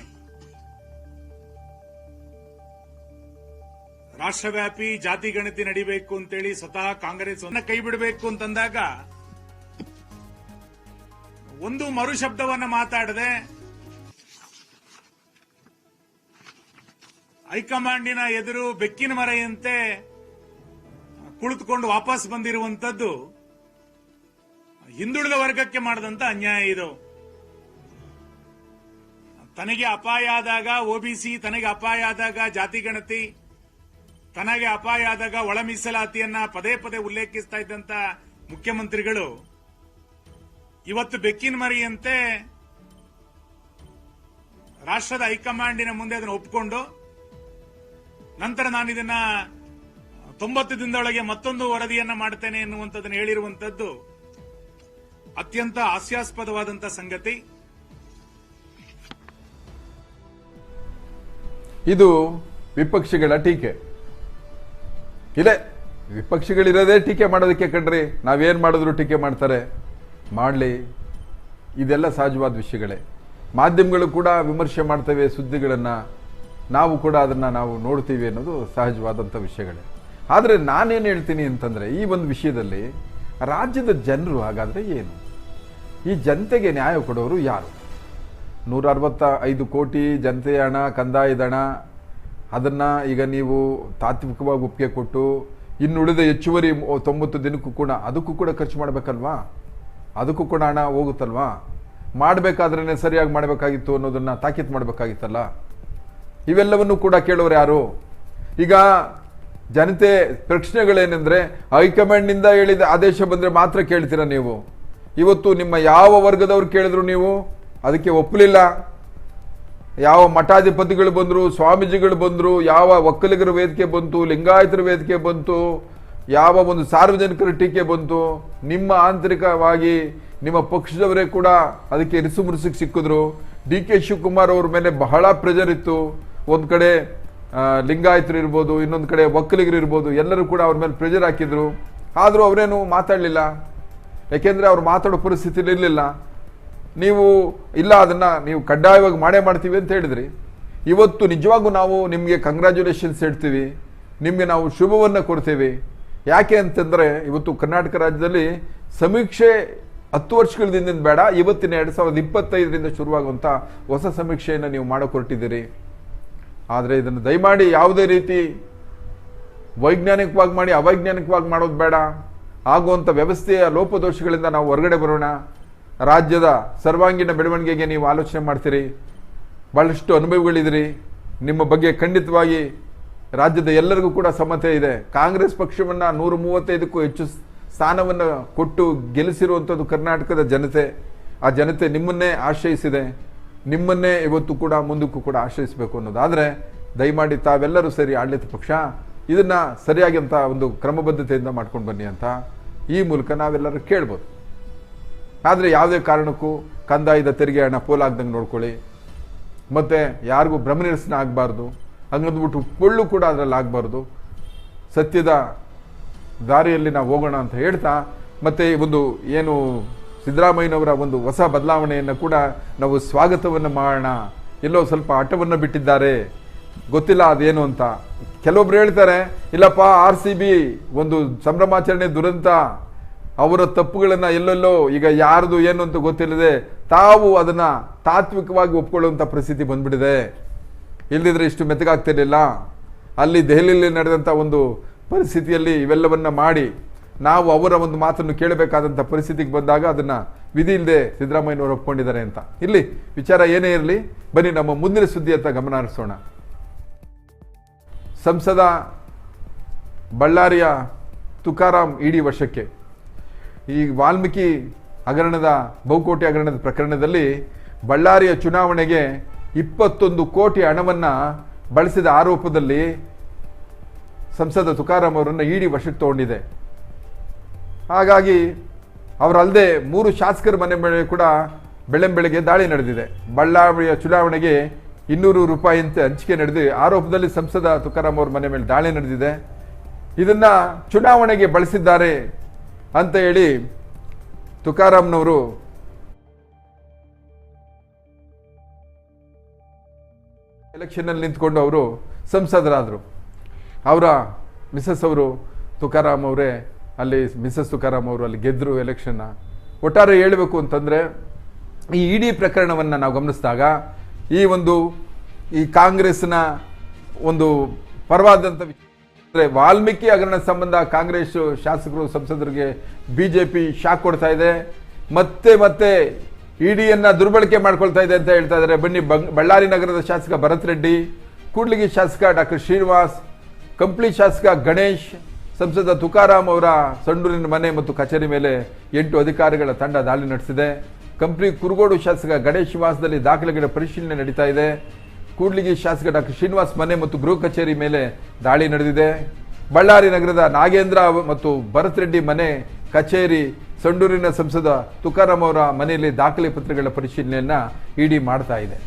ರಾಷ್ಟ್ರವ್ಯಾಪಿ ಜಾತಿ ಗಣತಿ ನಡಿಬೇಕು ಅಂತೇಳಿ ಸ್ವತಃ ಕಾಂಗ್ರೆಸ್ ಕೈ ಬಿಡಬೇಕು ಅಂತಂದಾಗ ಒಂದು ಮರು ಶಬ್ದವನ್ನ ಮಾತಾಡದೆ ಹೈಕಮಾಂಡಿನ ಎದುರು ಬೆಕ್ಕಿನ ಮರೆಯಂತೆ ಕುಳಿತುಕೊಂಡು ವಾಪಸ್ ಬಂದಿರುವಂತದ್ದು ಹಿಂದುಳಿದ ವರ್ಗಕ್ಕೆ ಮಾಡಿದಂತ ಅನ್ಯಾಯ ಇದು. ತನಗೆ ಅಪಾಯ ಆದಾಗ ಒಬಿಸಿ, ತನಗೆ ಅಪಾಯ ಆದಾಗ ಜಾತಿ ಗಣತಿ, ತನಗೆ ಅಪಾಯ ಆದಾಗ ಒಳ ಮೀಸಲಾತಿಯನ್ನ ಪದೇ ಪದೇ ಉಲ್ಲೇಖಿಸ್ತಾ ಇದ್ದಂತ ಮುಖ್ಯಮಂತ್ರಿಗಳು ಇವತ್ತು ಬೆಕ್ಕಿನ ಮರಿಯಂತೆ ರಾಷ್ಟ್ರದ ಹೈಕಮಾಂಡಿನ ಮುಂದೆ ಅದನ್ನು ಒಪ್ಪಿಕೊಂಡು ನಂತರ ನಾನು ಇದನ್ನ 90 ದಿನದೊಳಗೆ ಮತ್ತೊಂದು ವರದಿಯನ್ನ ಮಾಡ್ತೇನೆ ಎನ್ನುವಂಥದ್ದನ್ನು ಹೇಳಿರುವಂತದ್ದು ಅತ್ಯಂತ ಹಾಸ್ಯಾಸ್ಪದವಾದಂತಹ ಸಂಗತಿ. ಇದು ವಿಪಕ್ಷಗಳ ಟೀಕೆ. ಇದೆ, ವಿಪಕ್ಷಗಳಿರೋದೇ ಟೀಕೆ ಮಾಡೋದಕ್ಕೆ ಕಣ್ರಿ. ನಾವೇನ್ ಮಾಡಿದ್ರು ಟೀಕೆ ಮಾಡ್ತಾರೆ, ಮಾಡಲಿ. ಇದೆಲ್ಲ ಸಹಜವಾದ ವಿಷಯಗಳೇ. ಮಾಧ್ಯಮಗಳು ಕೂಡ ವಿಮರ್ಶೆ ಮಾಡ್ತವೆ ಸುದ್ದಿಗಳನ್ನು, ನಾವು ಕೂಡ ಅದನ್ನು ನಾವು ನೋಡ್ತೀವಿ ಅನ್ನೋದು ಸಹಜವಾದಂಥ ವಿಷಯಗಳೇ. ಆದರೆ ನಾನೇನು ಹೇಳ್ತೀನಿ ಅಂತಂದರೆ, ಈ ಒಂದು ವಿಷಯದಲ್ಲಿ ರಾಜ್ಯದ ಜನರು ಹಾಗಾದರೆ ಏನು? ಈ ಜನತೆಗೆ ನ್ಯಾಯ ಕೊಡೋರು ಯಾರು? 165 ಕೋಟಿ ಜನತೆಯ ಹಣ, ಕಂದಾಯದ ಹಣ, ಅದನ್ನು ಈಗ ನೀವು ತಾತ್ವಿಕವಾಗಿ ಒಪ್ಪಿಗೆ ಕೊಟ್ಟು ಇನ್ನುಳಿದ ಹೆಚ್ಚುವರಿ 90 ದಿನಕ್ಕೂ ಕೂಡ ಅದಕ್ಕೂ ಕೂಡ ಖರ್ಚು ಮಾಡಬೇಕಲ್ವಾ? ಅದಕ್ಕೂ ಕೂಡ ಹಣ ಹೋಗುತ್ತಲ್ವಾ? ಮಾಡಬೇಕಾದ್ರೇ ಸರಿಯಾಗಿ ಮಾಡಬೇಕಾಗಿತ್ತು ಅನ್ನೋದನ್ನು ತಾಕೀತು ಮಾಡಬೇಕಾಗಿತ್ತಲ್ಲ. ಇವೆಲ್ಲವನ್ನೂ ಕೂಡ ಕೇಳೋರು ಯಾರು? ಈಗ ಜನತೆ ಪ್ರಶ್ನೆಗಳೇನೆಂದರೆ, ಹೈಕಮಾಂಡ್ನಿಂದ ಹೇಳಿದ ಆದೇಶ ಬಂದರೆ ಮಾತ್ರ ಕೇಳ್ತೀರಾ ನೀವು? ಇವತ್ತು ನಿಮ್ಮ ಯಾವ ವರ್ಗದವ್ರು ಕೇಳಿದ್ರು ನೀವು ಅದಕ್ಕೆ ಒಪ್ಪಲಿಲ್ಲ. ಯಾವ ಮಠಾಧಿಪತಿಗಳು ಬಂದರು, ಸ್ವಾಮೀಜಿಗಳು ಬಂದರು, ಯಾವ ಒಕ್ಕಲಿಗರ ವೇದಿಕೆ ಬಂತು, ಲಿಂಗಾಯತರ ವೇದಿಕೆ ಬಂತು, ಯಾವ ಒಂದು ಸಾರ್ವಜನಿಕರ ಟೀಕೆ ಬಂತು, ನಿಮ್ಮ ಆಂತರಿಕವಾಗಿ ನಿಮ್ಮ ಪಕ್ಷದವರೇ ಕೂಡ ಅದಕ್ಕೆ ರಿಸುಮುರುಸಿಗೆ ಸಿಕ್ಕಿದ್ರು. DK ಶಿವಕುಮಾರ್ ಅವ್ರ ಮೇಲೆ ಬಹಳ ಪ್ರೆಷರ್ ಇತ್ತು. ಒಂದು ಕಡೆ ಲಿಂಗಾಯತರು ಇರ್ಬೋದು, ಇನ್ನೊಂದು ಕಡೆ ಒಕ್ಕಲಿಗರು ಇರ್ಬೋದು, ಎಲ್ಲರೂ ಕೂಡ ಅವ್ರ ಮೇಲೆ ಪ್ರೆಷರ್ ಹಾಕಿದ್ರು. ಆದರೂ ಅವರೇನು ಮಾತಾಡಲಿಲ್ಲ. ಯಾಕೆಂದರೆ ಅವ್ರು ಮಾತಾಡೋ ಪರಿಸ್ಥಿತಿಲಿ ಇರಲಿಲ್ಲ. ನೀವು ಇಲ್ಲ, ಅದನ್ನು ನೀವು ಕಡ್ಡಾಯವಾಗಿ ಮಾಡ್ತೀವಿ ಅಂತ ಹೇಳಿದ್ರಿ. ಇವತ್ತು ನಿಜವಾಗೂ ನಾವು ನಿಮಗೆ ಕಂಗ್ರ್ಯಾಚುಲೇಷನ್ಸ್ ಹೇಳ್ತೀವಿ, ನಿಮಗೆ ನಾವು ಶುಭವನ್ನು ಕೊಡ್ತೀವಿ. ಯಾಕೆ ಅಂತಂದರೆ, ಇವತ್ತು ಕರ್ನಾಟಕ ರಾಜ್ಯದಲ್ಲಿ ಸಮೀಕ್ಷೆ 10 ವರ್ಷಗಳಿಂದ ಬೇಡ, ಇವತ್ತಿನ 2025ರಿಂದ ಶುರುವಾಗುವಂಥ ಹೊಸ ಸಮೀಕ್ಷೆಯನ್ನು ನೀವು ಮಾಡೋಕೆ ಹೊರಟಿದ್ದೀರಿ. ಆದರೆ ಇದನ್ನು ದಯಮಾಡಿ ಯಾವುದೇ ರೀತಿ ವೈಜ್ಞಾನಿಕವಾಗಿ ಮಾಡಿ ಅವೈಜ್ಞಾನಿಕವಾಗಿ ಮಾಡೋದು ಬೇಡ. ಆಗುವಂಥ ವ್ಯವಸ್ಥೆಯ ಲೋಪದೋಷಗಳಿಂದ ನಾವು ಹೊರಗಡೆ ಬರೋಣ. ರಾಜ್ಯದ ಸರ್ವಾಂಗೀಣ ಬೆಳವಣಿಗೆಗೆ ನೀವು ಆಲೋಚನೆ ಮಾಡ್ತೀರಿ. ಭಾಳಷ್ಟು ಅನುಭವಿಗಳಿದ್ದೀರಿ. ನಿಮ್ಮ ಬಗ್ಗೆ ಖಂಡಿತವಾಗಿ ರಾಜ್ಯದ ಎಲ್ಲರಿಗೂ ಕೂಡ ಸಮ್ಮತಿ ಇದೆ. ಕಾಂಗ್ರೆಸ್ ಪಕ್ಷವನ್ನು 135ಕ್ಕೂ ಹೆಚ್ಚು ಸ್ಥಾನವನ್ನು ಕೊಟ್ಟು ಗೆಲ್ಲಿಸಿರುವಂಥದ್ದು ಕರ್ನಾಟಕದ ಜನತೆ. ಆ ಜನತೆ ನಿಮ್ಮನ್ನೇ ಆಶ್ರಯಿಸಿದೆ. ನಿಮ್ಮನ್ನೇ ಇವತ್ತು ಕೂಡ ಮುಂದಕ್ಕೂ ಕೂಡ ಆಶ್ರಯಿಸಬೇಕು ಅನ್ನೋದಾದರೆ ದಯಮಾಡಿ ತಾವೆಲ್ಲರೂ ಸೇರಿ ಆಡಳಿತ ಪಕ್ಷ ಇದನ್ನು ಸರಿಯಾಗಿಂಥ ಒಂದು ಕ್ರಮಬದ್ಧತೆಯಿಂದ ಮಾಡ್ಕೊಂಡು ಬನ್ನಿ ಅಂತ ಈ ಮೂಲಕ ನಾವೆಲ್ಲರೂ ಕೇಳ್ಬೋದು. ಆದರೆ ಯಾವುದೇ ಕಾರಣಕ್ಕೂ ಕಂದಾಯದ ತೆರಿಗೆ ಹಣ ಪೋಲಾಗ್ದಂಗೆ ನೋಡ್ಕೊಳ್ಳಿ. ಮತ್ತು ಯಾರಿಗೂ ಭ್ರಮನಿರಸನ ಆಗಬಾರ್ದು. ಹಂಗಂದ್ಬಿಟ್ಟು ಪೊಳ್ಳು ಕೂಡ ಅದರಲ್ಲಿ ಆಗಬಾರ್ದು. ಸತ್ಯದ ದಾರಿಯಲ್ಲಿ ನಾವು ಹೋಗೋಣ ಅಂತ ಹೇಳ್ತಾ, ಮತ್ತು ಒಂದು ಏನು ಸಿದ್ದರಾಮಯ್ಯನವರ ಒಂದು ಹೊಸ ಬದಲಾವಣೆಯನ್ನು ಕೂಡ ನಾವು ಸ್ವಾಗತವನ್ನು ಮಾಡೋಣ. ಎಲ್ಲೋ ಸ್ವಲ್ಪ ಹಠವನ್ನು ಬಿಟ್ಟಿದ್ದಾರೆ, ಗೊತ್ತಿಲ್ಲ ಅದೇನು ಅಂತ. ಕೆಲವೊಬ್ರು ಹೇಳ್ತಾರೆ, ಇಲ್ಲಪ್ಪ RCB ಒಂದು ಸಂಭ್ರಮಾಚರಣೆ ದುರಂತ, ಅವರ ತಪ್ಪುಗಳನ್ನು ಎಲ್ಲೆಲ್ಲೋ ಈಗ ಯಾರ್ದು ಏನು ಅಂತ ಗೊತ್ತಿಲ್ಲದೆ ತಾವು ಅದನ್ನು ತಾತ್ವಿಕವಾಗಿ ಒಪ್ಕೊಳ್ಳುವಂಥ ಪರಿಸ್ಥಿತಿ ಬಂದ್ಬಿಟ್ಟಿದೆ. ಇಲ್ಲದಿದ್ರೆ ಇಷ್ಟು ಮೆತ್ತಗಾಗ್ತಿರ್ಲಿಲ್ಲ. ಅಲ್ಲಿ ದೆಹಲಿಯಲ್ಲಿ ನಡೆದಂಥ ಒಂದು ಪರಿಸ್ಥಿತಿಯಲ್ಲಿ ಇವೆಲ್ಲವನ್ನ ಮಾಡಿ ನಾವು ಅವರ ಒಂದು ಮಾತನ್ನು ಕೇಳಬೇಕಾದಂಥ ಪರಿಸ್ಥಿತಿಗೆ ಬಂದಾಗ ಅದನ್ನು ವಿಧಿ ಇಲ್ಲದೆ ಸಿದ್ದರಾಮಯ್ಯನವರು ಒಪ್ಕೊಂಡಿದ್ದಾರೆ ಅಂತ. ಇಲ್ಲಿ ವಿಚಾರ ಏನೇ ಇರಲಿ, ಬನ್ನಿ ನಮ್ಮ ಮುಂದಿನ ಸುದ್ದಿಯತ್ತ ಗಮನ ಹರಿಸೋಣ. ಸಂಸದ ಬಳ್ಳಾರಿಯ ತುಕಾರಾಂ ಇಡಿ ವಶಕ್ಕೆ. ಈ ವಾಲ್ಮೀಕಿ ಹಗರಣದ ಬಹುಕೋಟಿ ಹಗರಣದ ಪ್ರಕರಣದಲ್ಲಿ ಬಳ್ಳಾರಿಯ ಚುನಾವಣೆಗೆ 21 ಕೋಟಿ ಹಣವನ್ನು ಬಳಸಿದ ಆರೋಪದಲ್ಲಿ ಸಂಸದ ತುಕಾರಾಂ ಅವರನ್ನು ಇಡಿ ವಶಕ್ಕೆ ತಗೊಂಡಿದೆ. ಹಾಗಾಗಿ ಅವರಲ್ಲದೆ 3 ಶಾಸಕರ ಮನೆ ಮೇಲೆ ಕೂಡ ಬೆಳಗ್ಗೆ ದಾಳಿ ನಡೆದಿದೆ. ಬಳ್ಳಾರಿಯ ಚುನಾವಣೆಗೆ 200 ರೂಪಾಯಿಯಂತೆ ಹಂಚಿಕೆ ನಡೆದು ಆರೋಪದಲ್ಲಿ ಸಂಸದ ತುಕಾರಾಂ ಅವರ ಮನೆ ಮೇಲೆ ದಾಳಿ ನಡೆದಿದೆ. ಇದನ್ನ ಚುನಾವಣೆಗೆ ಬಳಸಿದ್ದಾರೆ ಅಂತ ಹೇಳಿ ತುಕಾರಾಂನವರು ಎಲೆಕ್ಷನ್ನಲ್ಲಿ ನಿಂತ್ಕೊಂಡು ಅವರು ಸಂಸದರಾದರು. ಅವರ ಮಿಸಸ್ ಅವರು ತುಕಾರಾಂ ಅವರೇ ಅಲ್ಲಿ ಮಿಸಸ್ ತುಕಾರಾಂ ಅವರು ಅಲ್ಲಿ ಗೆದ್ದರು ಎಲೆಕ್ಷನ್ನ. ಒಟ್ಟಾರೆ ಹೇಳಬೇಕು ಅಂತಂದರೆ ಈ ಇಡೀ ಪ್ರಕರಣವನ್ನು ನಾವು ಗಮನಿಸಿದಾಗ ಈ ಕಾಂಗ್ರೆಸ್ನ ಒಂದು ಪರವಾದಂಥ ಅಂದರೆ ವಾಲ್ಮೀಕಿ ಹಗರಣ ಸಂಬಂಧ ಕಾಂಗ್ರೆಸ್ ಶಾಸಕರು ಸಂಸದರಿಗೆ ಬಿಜೆಪಿ ಶಾಕ್ ಕೊಡ್ತಾ ಇದೆ. ಮತ್ತೆ ಇಡಿಯನ್ನ ದುರ್ಬಳಕೆ ಮಾಡ್ಕೊಳ್ತಾ ಇದೆ ಅಂತ ಹೇಳ್ತಾ ಇದ್ದಾರೆ. ಬನ್ನಿ, ಬಳ್ಳಾರಿ ನಗರದ ಶಾಸಕ ಭರತ್ ರೆಡ್ಡಿ, ಕೂಡ್ಲಿಗಿ ಶಾಸಕ ಡಾಕ್ಟರ್ ಶ್ರೀನಿವಾಸ್, ಕಂಪ್ಲಿ ಶಾಸಕ ಗಣೇಶ್, ಸಂಸದ ತುಕಾರಾಂ ಅವರ ಸಂಡೂರಿನ ಮನೆ ಮತ್ತು ಕಚೇರಿ ಮೇಲೆ 8 ಅಧಿಕಾರಿಗಳ ತಂಡ ದಾಳಿ ನಡೆಸಿದೆ. ಕಂಪ್ಲಿ ಕುರುಗೋಡು ಶಾಸಕ ಗಣೇಶ್ ನಿವಾಸದಲ್ಲಿ ದಾಖಲೆಗಳ ಪರಿಶೀಲನೆ ನಡೀತಾ ಇದೆ. ಕೂಡ್ಲಿಗಿ ಶಾಸಕ ಡಾಕ್ಟರ್ ಶ್ರೀನಿವಾಸ್ ಮನೆ ಮತ್ತು ಗೃಹ ಕಚೇರಿ ಮೇಲೆ ದಾಳಿ ನಡೆದಿದೆ. ಬಳ್ಳಾರಿ ನಗರದ ನಾಗೇಂದ್ರ ಮತ್ತು ಭರತ್ ರೆಡ್ಡಿ ಮನೆ, ಕಚೇರಿ, ಸಂಡೂರಿನ ಸಂಸದ ತುಕಾರಾಂ ಅವರ ಮನೆಯಲ್ಲಿ ದಾಖಲೆ ಪತ್ರಗಳ ಪರಿಶೀಲನೆಯನ್ನ ಇಡಿ ಮಾಡ್ತಾ ಇದೆ.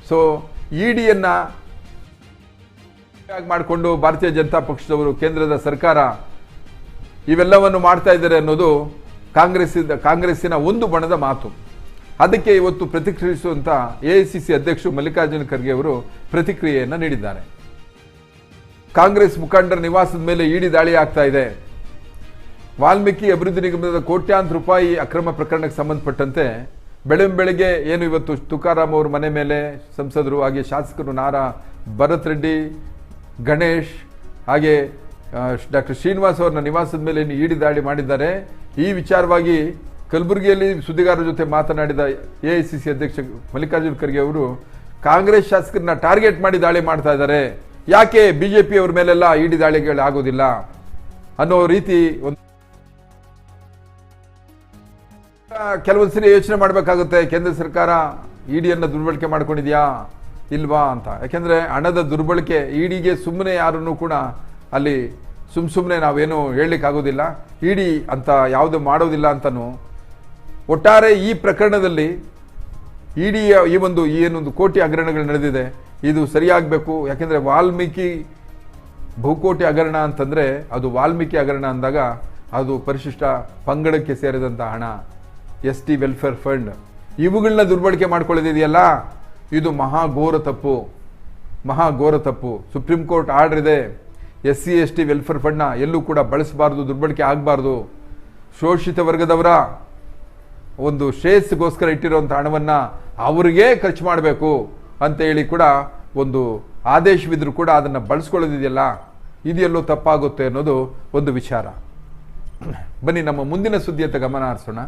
ಸೊ ಇಡಿಯನ್ನ ಮಾಡಿಕೊಂಡು ಭಾರತೀಯ ಜನತಾ ಪಕ್ಷದವರು, ಕೇಂದ್ರದ ಸರ್ಕಾರ ಇವೆಲ್ಲವನ್ನು ಮಾಡ್ತಾ ಇದ್ದಾರೆ ಅನ್ನೋದು ಕಾಂಗ್ರೆಸ್ಸಿನ ಒಂದು ಬಣದ ಮಾತು. ಅದಕ್ಕೆ ಇವತ್ತು ಪ್ರತಿಕ್ರಿಯಿಸುವಂತ ಎಐಸಿಸಿ ಅಧ್ಯಕ್ಷರು ಮಲ್ಲಿಕಾರ್ಜುನ ಖರ್ಗೆ ಅವರು ಪ್ರತಿಕ್ರಿಯೆಯನ್ನು ನೀಡಿದ್ದಾರೆ. ಕಾಂಗ್ರೆಸ್ ಮುಖಂಡರ ನಿವಾಸದ ಮೇಲೆ ಇಡಿ ದಾಳಿ ಆಗ್ತಾ ಇದೆ. ವಾಲ್ಮೀಕಿ ಅಭಿವೃದ್ಧಿ ನಿಗಮದ ಕೋಟ್ಯಾಂತರ ರೂಪಾಯಿ ಅಕ್ರಮ ಪ್ರಕರಣಕ್ಕೆ ಸಂಬಂಧಪಟ್ಟಂತೆ ಬೆಳಗ್ಗೆ ಏನು ಇವತ್ತು ತುಕಾರಾಂ ಅವರ ಮನೆ ಮೇಲೆ ಸಂಸದರು ಹಾಗೆ ಶಾಸಕರು ಭರತ್ ರೆಡ್ಡಿ, ಗಣೇಶ್ ಹಾಗೆ ಡಾಕ್ಟರ್ ಶ್ರೀನಿವಾಸ್ ಅವರ ನಿವಾಸದ ಮೇಲೆ ಇಡಿ ದಾಳಿ ಮಾಡಿದ್ದಾರೆ. ಈ ವಿಚಾರವಾಗಿ ಕಲಬುರಗಿಯಲ್ಲಿ ಸುದ್ದಿಗಾರರ ಜೊತೆ ಮಾತನಾಡಿದ ಎಐಸಿಸಿ ಅಧ್ಯಕ್ಷ ಮಲ್ಲಿಕಾರ್ಜುನ ಖರ್ಗೆ ಅವರು ಕಾಂಗ್ರೆಸ್ ಶಾಸಕರನ್ನ ಟಾರ್ಗೆಟ್ ಮಾಡಿ ದಾಳಿ ಮಾಡ್ತಾ ಇದ್ದಾರೆ, ಯಾಕೆ ಬಿಜೆಪಿ ಅವರ ಮೇಲೆಲ್ಲ ಇಡಿ ದಾಳಿಗಳು ಆಗೋದಿಲ್ಲ ಅನ್ನೋ ರೀತಿ ಕೆಲವೊಂದು ಸರಿ ಯೋಚನೆ ಮಾಡಬೇಕಾಗುತ್ತೆ. ಕೇಂದ್ರ ಸರ್ಕಾರ ಇಡಿಯನ್ನ ದುರ್ಬಳಕೆ ಮಾಡ್ಕೊಂಡಿದ್ಯಾ ಇಲ್ವಾ ಅಂತ. ಯಾಕೆಂದ್ರೆ ಹಣದ ದುರ್ಬಳಕೆ ಇಡಿಗೆ ಸುಮ್ಮನೆ ಯಾರನ್ನು ಕೂಡ ಅಲ್ಲಿ ಸುಮ್ಮನೆ ನಾವೇನು ಹೇಳಲಿಕ್ಕೆ ಆಗೋದಿಲ್ಲ, ಇಡಿ ಅಂತ ಯಾವುದು ಮಾಡೋದಿಲ್ಲ ಅಂತನೂ. ಒಟ್ಟಾರೆ ಈ ಪ್ರಕರಣದಲ್ಲಿ ಇಡಿಯ ಏನೊಂದು ಕೋಟಿ ಹಗರಣಗಳು ನಡೆದಿದೆ, ಇದು ಸರಿಯಾಗಬೇಕು. ಯಾಕೆಂದ್ರೆ ವಾಲ್ಮೀಕಿ ಬಹುಕೋಟಿ ಹಗರಣ ಅಂತಂದ್ರೆ ಅದು ವಾಲ್ಮೀಕಿ ಹಗರಣ ಅಂದಾಗ ಅದು ಪರಿಶಿಷ್ಟ ಪಂಗಡಕ್ಕೆ ಸೇರಿದಂಥ ಹಣ, ST ವೆಲ್ಫೇರ್ ಫಂಡ್, ಇವುಗಳನ್ನ ದುರ್ಬಳಕೆ ಮಾಡ್ಕೊಳ್ಳೋದಿದೆಯಲ್ಲ, ಇದು ಮಹಾಘೋರ ತಪ್ಪು. ಸುಪ್ರೀಂ ಕೋರ್ಟ್ ಆರ್ಡರ್ ಇದೆ, SC ST ವೆಲ್ಫೇರ್ ಫಂಡ್ನ ಎಲ್ಲೂ ಕೂಡ ಬಳಸಬಾರ್ದು, ದುರ್ಬಳಕೆ ಆಗಬಾರ್ದು. ಶೋಷಿತ ವರ್ಗದವರ ಒಂದು ಶ್ರೇಯಸ್ಸಿಗೋಸ್ಕರ ಇಟ್ಟಿರುವಂಥ ಹಣವನ್ನ ಅವರಿಗೆ ಖರ್ಚು ಮಾಡಬೇಕು ಅಂತ ಹೇಳಿ ಕೂಡ ಒಂದು ಆದೇಶವಿದ್ರೂ ಕೂಡ ಅದನ್ನು ಬಳಸ್ಕೊಳ್ಳೋದಿದೆಯಲ್ಲ, ಇದೆಲ್ಲೋ ತಪ್ಪಾಗುತ್ತೆ ಅನ್ನೋದು ಒಂದು ವಿಚಾರ. ಬನ್ನಿ ನಮ್ಮ ಮುಂದಿನ ಸುದ್ದಿಯತ್ತ ಗಮನ ಹರಿಸೋಣ.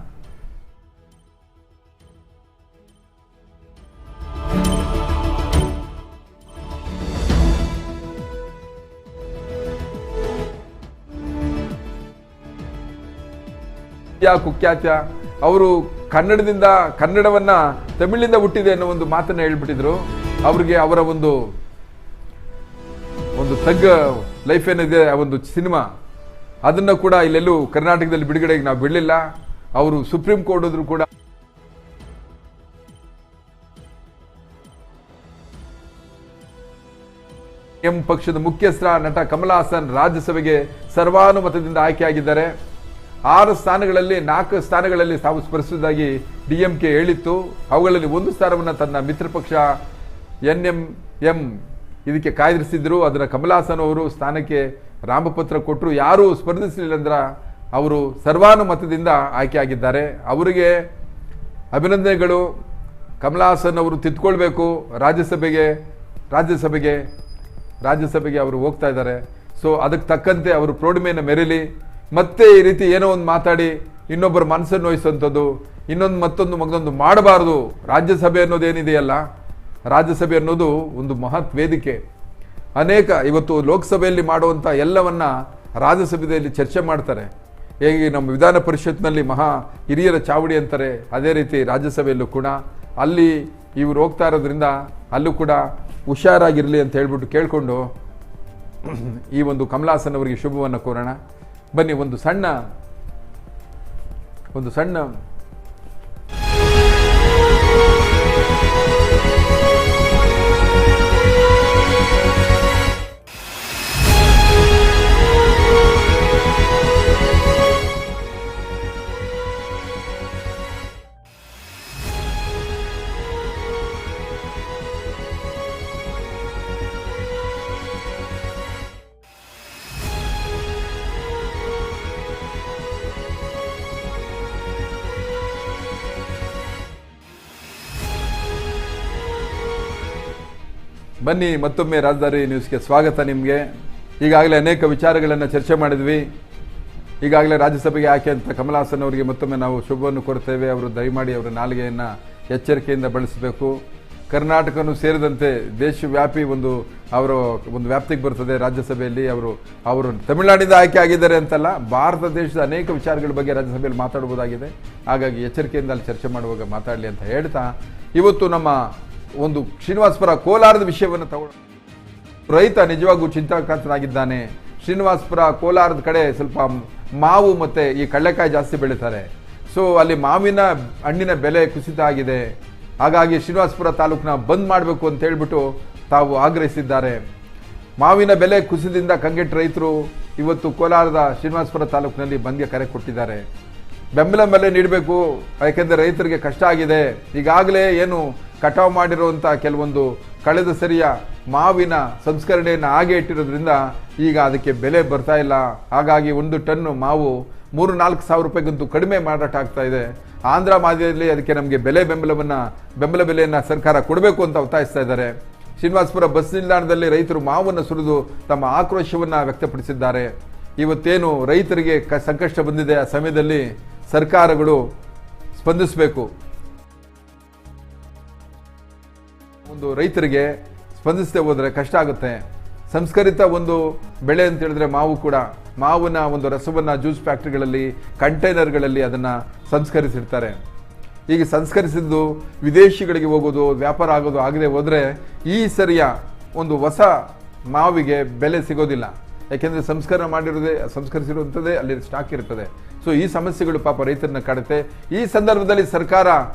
ಕುಖ್ಯಾತ ಅವರು ಕನ್ನಡವನ್ನ ತಮಿಳಿಂದ ಹುಟ್ಟಿದೆ ಅನ್ನೋ ಒಂದು ಮಾತನ್ನ ಹೇಳ್ಬಿಟ್ಟಿದ್ರು. ಅವ್ರಿಗೆ ಅವರ ಒಂದು ತಗ್ ಲೈಫ್ ಏನಿದೆ, ಆ ಒಂದು ಸಿನಿಮಾ, ಅದನ್ನ ಕೂಡ ಇಲ್ಲೆಲ್ಲೂ ಕರ್ನಾಟಕದಲ್ಲಿ ಬಿಡುಗಡೆಗೆ ನಾವು ಬಿಡಲಿಲ್ಲ. ಅವರು ಸುಪ್ರೀಂ ಕೋರ್ಟ್ ಹೋದ್ರು ಕೂಡ ಪಕ್ಷದ ಮುಖ್ಯಸ್ಥ ನಟ ಕಮಲ್ ಹಾಸನ್ ರಾಜ್ಯಸಭೆಗೆ ಸರ್ವಾನುಮತದಿಂದ ಆಯ್ಕೆಯಾಗಿದ್ದಾರೆ. 6 ಸ್ಥಾನಗಳಲ್ಲಿ 4 ಸ್ಥಾನಗಳಲ್ಲಿ ತಾವು ಸ್ಪರ್ಧಿಸುವುದಾಗಿ DMK ಹೇಳಿತ್ತು. ಅವುಗಳಲ್ಲಿ 1 ಸ್ಥಾನವನ್ನು ತನ್ನ ಮಿತ್ರ ಪಕ್ಷ NMM ಇದಕ್ಕೆ ಕಾಯ್ದಿರಿಸಿದ್ರು. ಅದನ್ನು ಕಮಲ್ ಹಾಸನ್ ಅವರು ಸ್ಥಾನಕ್ಕೆ ರಾಮಪತ್ರ ಕೊಟ್ಟರು. ಯಾರೂ ಸ್ಪರ್ಧಿಸಲಿಲ್ಲ ಅಂದ್ರೆ ಅವರು ಸರ್ವಾನುಮತದಿಂದ ಆಯ್ಕೆಯಾಗಿದ್ದಾರೆ. ಅವರಿಗೆ ಅಭಿನಂದನೆಗಳು. ಕಮಲ್ ಹಾಸನ್ ಅವರು ತಿದ್ಕೊಳ್ಬೇಕು, ರಾಜ್ಯಸಭೆಗೆ ಅವರು ಹೋಗ್ತಾ ಇದ್ದಾರೆ. ಸೊ ಅದಕ್ಕೆ ತಕ್ಕಂತೆ ಅವರು ಪ್ರೌಢಿಮೆಯನ್ನು ಮೆರೀಲಿ. ಮತ್ತೆ ಈ ರೀತಿ ಏನೋ ಒಂದು ಮಾತಾಡಿ ಇನ್ನೊಬ್ಬರ ಮನಸ್ಸನ್ನು ನೋಯಿಸುವಂಥದ್ದು ಮತ್ತೊಂದು ಮಾಡಬಾರ್ದು. ರಾಜ್ಯಸಭೆ ಅನ್ನೋದೇನಿದೆಯಲ್ಲ, ರಾಜ್ಯಸಭೆ ಅನ್ನೋದು ಒಂದು ಮಹತ್ ವೇದಿಕೆ. ಇವತ್ತು ಲೋಕಸಭೆಯಲ್ಲಿ ಮಾಡುವಂಥ ಎಲ್ಲವನ್ನ ರಾಜ್ಯಸಭೆಯಲ್ಲಿ ಚರ್ಚೆ ಮಾಡ್ತಾರೆ. ಹೇಗೆ ನಮ್ಮ ವಿಧಾನ ಪರಿಷತ್ನಲ್ಲಿ ಹಿರಿಯರ ಚಾವಡಿ ಅಂತಾರೆ, ಅದೇ ರೀತಿ ರಾಜ್ಯಸಭೆಯಲ್ಲೂ ಕೂಡ ಅಲ್ಲಿ ಇವರು ಹೋಗ್ತಾ ಇರೋದ್ರಿಂದ ಅಲ್ಲೂ ಕೂಡ ಹುಷಾರಾಗಿರಲಿ ಅಂತ ಹೇಳ್ಬಿಟ್ಟು ಕೇಳಿಕೊಂಡು ಈ ಒಂದು ಕಮಲಾಸನ್ ಅವರಿಗೆ ಶುಭವನ್ನು ಕೋರೋಣ. ಬನ್ನಿ ಒಂದು ಸಣ್ಣ ಬನ್ನಿ ಮತ್ತೊಮ್ಮೆ ರಾಜಧಾನಿ ನ್ಯೂಸ್ಗೆ ಸ್ವಾಗತ. ನಿಮಗೆ ಈಗಾಗಲೇ ಅನೇಕ ವಿಚಾರಗಳನ್ನು ಚರ್ಚೆ ಮಾಡಿದ್ವಿ. ಈಗಾಗಲೇ ರಾಜ್ಯಸಭೆಗೆ ಆಯ್ಕೆ ಅಂತ ಕಮಲಾಸನ್ ಅವರಿಗೆ ಮತ್ತೊಮ್ಮೆ ನಾವು ಶುಭವನ್ನು ಕೋರ್ತೇವೆ. ಅವರು ದಯಮಾಡಿ ಅವರ ನಾಲಿಗೆಯನ್ನು ಎಚ್ಚರಿಕೆಯಿಂದ ಬಳಸಬೇಕು. ಕರ್ನಾಟಕನೂ ಸೇರಿದಂತೆ ದೇಶವ್ಯಾಪಿ ಅವರ ಒಂದು ವ್ಯಾಪ್ತಿಗೆ ಬರ್ತದೆ ರಾಜ್ಯಸಭೆಯಲ್ಲಿ. ಅವರು ತಮಿಳುನಾಡಿಂದ ಆಯ್ಕೆ ಆಗಿದ್ದಾರೆ ಅಂತಲ್ಲ, ಭಾರತ ದೇಶದ ಅನೇಕ ವಿಚಾರಗಳ ಬಗ್ಗೆ ರಾಜ್ಯಸಭೆಯಲ್ಲಿ ಮಾತಾಡಬಹುದಾಗಿದೆ. ಹಾಗಾಗಿ ಎಚ್ಚರಿಕೆಯಿಂದ ಅಲ್ಲಿ ಚರ್ಚೆ ಮಾಡುವಾಗ ಮಾತಾಡಲಿ ಅಂತ ಹೇಳ್ತಾ, ಇವತ್ತು ನಮ್ಮ ಒಂದು ಶ್ರೀನಿವಾಸಪುರ ಕೋಲಾರದ ವಿಷಯವನ್ನು ತಗೊಂಡು ರೈತ ನಿಜವಾಗೂ ಚಿಂತಾಕ್ರಾಂತನಾಗಿದ್ದಾನೆ. ಶ್ರೀನಿವಾಸಪುರ ಕೋಲಾರದ ಕಡೆ ಸ್ವಲ್ಪ ಮಾವು ಮತ್ತು ಈ ಕಡಲೆಕಾಯಿ ಜಾಸ್ತಿ ಬೆಳೀತಾರೆ. ಸೊ ಅಲ್ಲಿ ಮಾವಿನ ಹಣ್ಣಿನ ಬೆಲೆ ಕುಸಿತ ಆಗಿದೆ. ಹಾಗಾಗಿ ಶ್ರೀನಿವಾಸಪುರ ತಾಲೂಕನ್ನ ಬಂದ್ ಮಾಡಬೇಕು ಅಂತ ಹೇಳ್ಬಿಟ್ಟು ತಾವು ಆಗ್ರಹಿಸಿದ್ದಾರೆ. ಮಾವಿನ ಬೆಲೆ ಕುಸಿದಿಂದ ಕಂಗೆಟ್ಟ ರೈತರು ಇವತ್ತು ಕೋಲಾರದ ಶ್ರೀನಿವಾಸಪುರ ತಾಲೂಕಿನಲ್ಲಿ ಬಂದ್ಗೆ ಕರೆ ಕೊಟ್ಟಿದ್ದಾರೆ. ಬೆಂಬಲ ಬೆಲೆ ನೀಡಬೇಕು, ಯಾಕೆಂದರೆ ರೈತರಿಗೆ ಕಷ್ಟ ಆಗಿದೆ. ಈಗಾಗಲೇ ಏನು ಕಟಾವು ಮಾಡಿರುವಂಥ ಕೆಲವೊಂದು ಕಳೆದ ಸರಿಯ ಮಾವಿನ ಸಂಸ್ಕರಣೆಯನ್ನು ಹಾಗೆ ಇಟ್ಟಿರೋದ್ರಿಂದ ಈಗ ಅದಕ್ಕೆ ಬೆಲೆ ಬರ್ತಾ ಇಲ್ಲ. ಹಾಗಾಗಿ 1 ಟನ್ನು ಮಾವು 3-4 ಸಾವಿರ ರೂಪಾಯಿಗಂತೂ ಕಡಿಮೆ ಮಾರಾಟ ಆಗ್ತಾ ಇದೆ. ಆಂಧ್ರ ಮಾದರಿಯಲ್ಲಿ ಅದಕ್ಕೆ ನಮಗೆ ಬೆಂಬಲ ಬೆಲೆಯನ್ನು ಸರ್ಕಾರ ಕೊಡಬೇಕು ಅಂತ ಒತ್ತಾಯಿಸ್ತಾ ಇದ್ದಾರೆ. ಶ್ರೀನಿವಾಸಪುರ ಬಸ್ ನಿಲ್ದಾಣದಲ್ಲಿ ರೈತರು ಮಾವನ್ನು ಸುರಿದು ತಮ್ಮ ಆಕ್ರೋಶವನ್ನು ವ್ಯಕ್ತಪಡಿಸಿದ್ದಾರೆ. ಇವತ್ತೇನು ರೈತರಿಗೆ ಸಂಕಷ್ಟ ಬಂದಿದೆ, ಆ ಸಮಯದಲ್ಲಿ ಸರ್ಕಾರಗಳು ಸ್ಪಂದಿಸಬೇಕು. ಒಂದು ರೈತರಿಗೆ ಸ್ಪಂದಿಸದೆ ಹೋದರೆ ಕಷ್ಟ ಆಗುತ್ತೆ. ಸಂಸ್ಕರಿತ ಒಂದು ಬೆಳೆ ಅಂತ ಹೇಳಿದ್ರೆ ಮಾವು ಕೂಡ, ಮಾವಿನ ಒಂದು ರಸವನ್ನು ಜ್ಯೂಸ್ ಫ್ಯಾಕ್ಟ್ರಿಗಳಲ್ಲಿ ಕಂಟೈನರ್ಗಳಲ್ಲಿ ಅದನ್ನು ಸಂಸ್ಕರಿಸಿರ್ತಾರೆ. ಈಗ ಸಂಸ್ಕರಿಸಿದ್ದು ವಿದೇಶಿಗಳಿಗೆ ಹೋಗೋದು, ವ್ಯಾಪಾರ ಆಗೋದು ಆಗದೆ ಹೋದರೆ ಈ ಸರಿಯ ಒಂದು ಹೊಸ ಮಾವಿಗೆ ಬೆಲೆ ಸಿಗೋದಿಲ್ಲ. ಯಾಕೆಂದರೆ ಸಂಸ್ಕರಿಸಿರುವಂಥದ್ದೇ ಅಲ್ಲಿ ಸ್ಟಾಕ್ ಇರ್ತದೆ. ಸೊ ಈ ಸಮಸ್ಯೆಗಳು ಪಾಪ ರೈತರನ್ನ ಕಾಡುತ್ತೆ. ಈ ಸಂದರ್ಭದಲ್ಲಿ ಸರ್ಕಾರ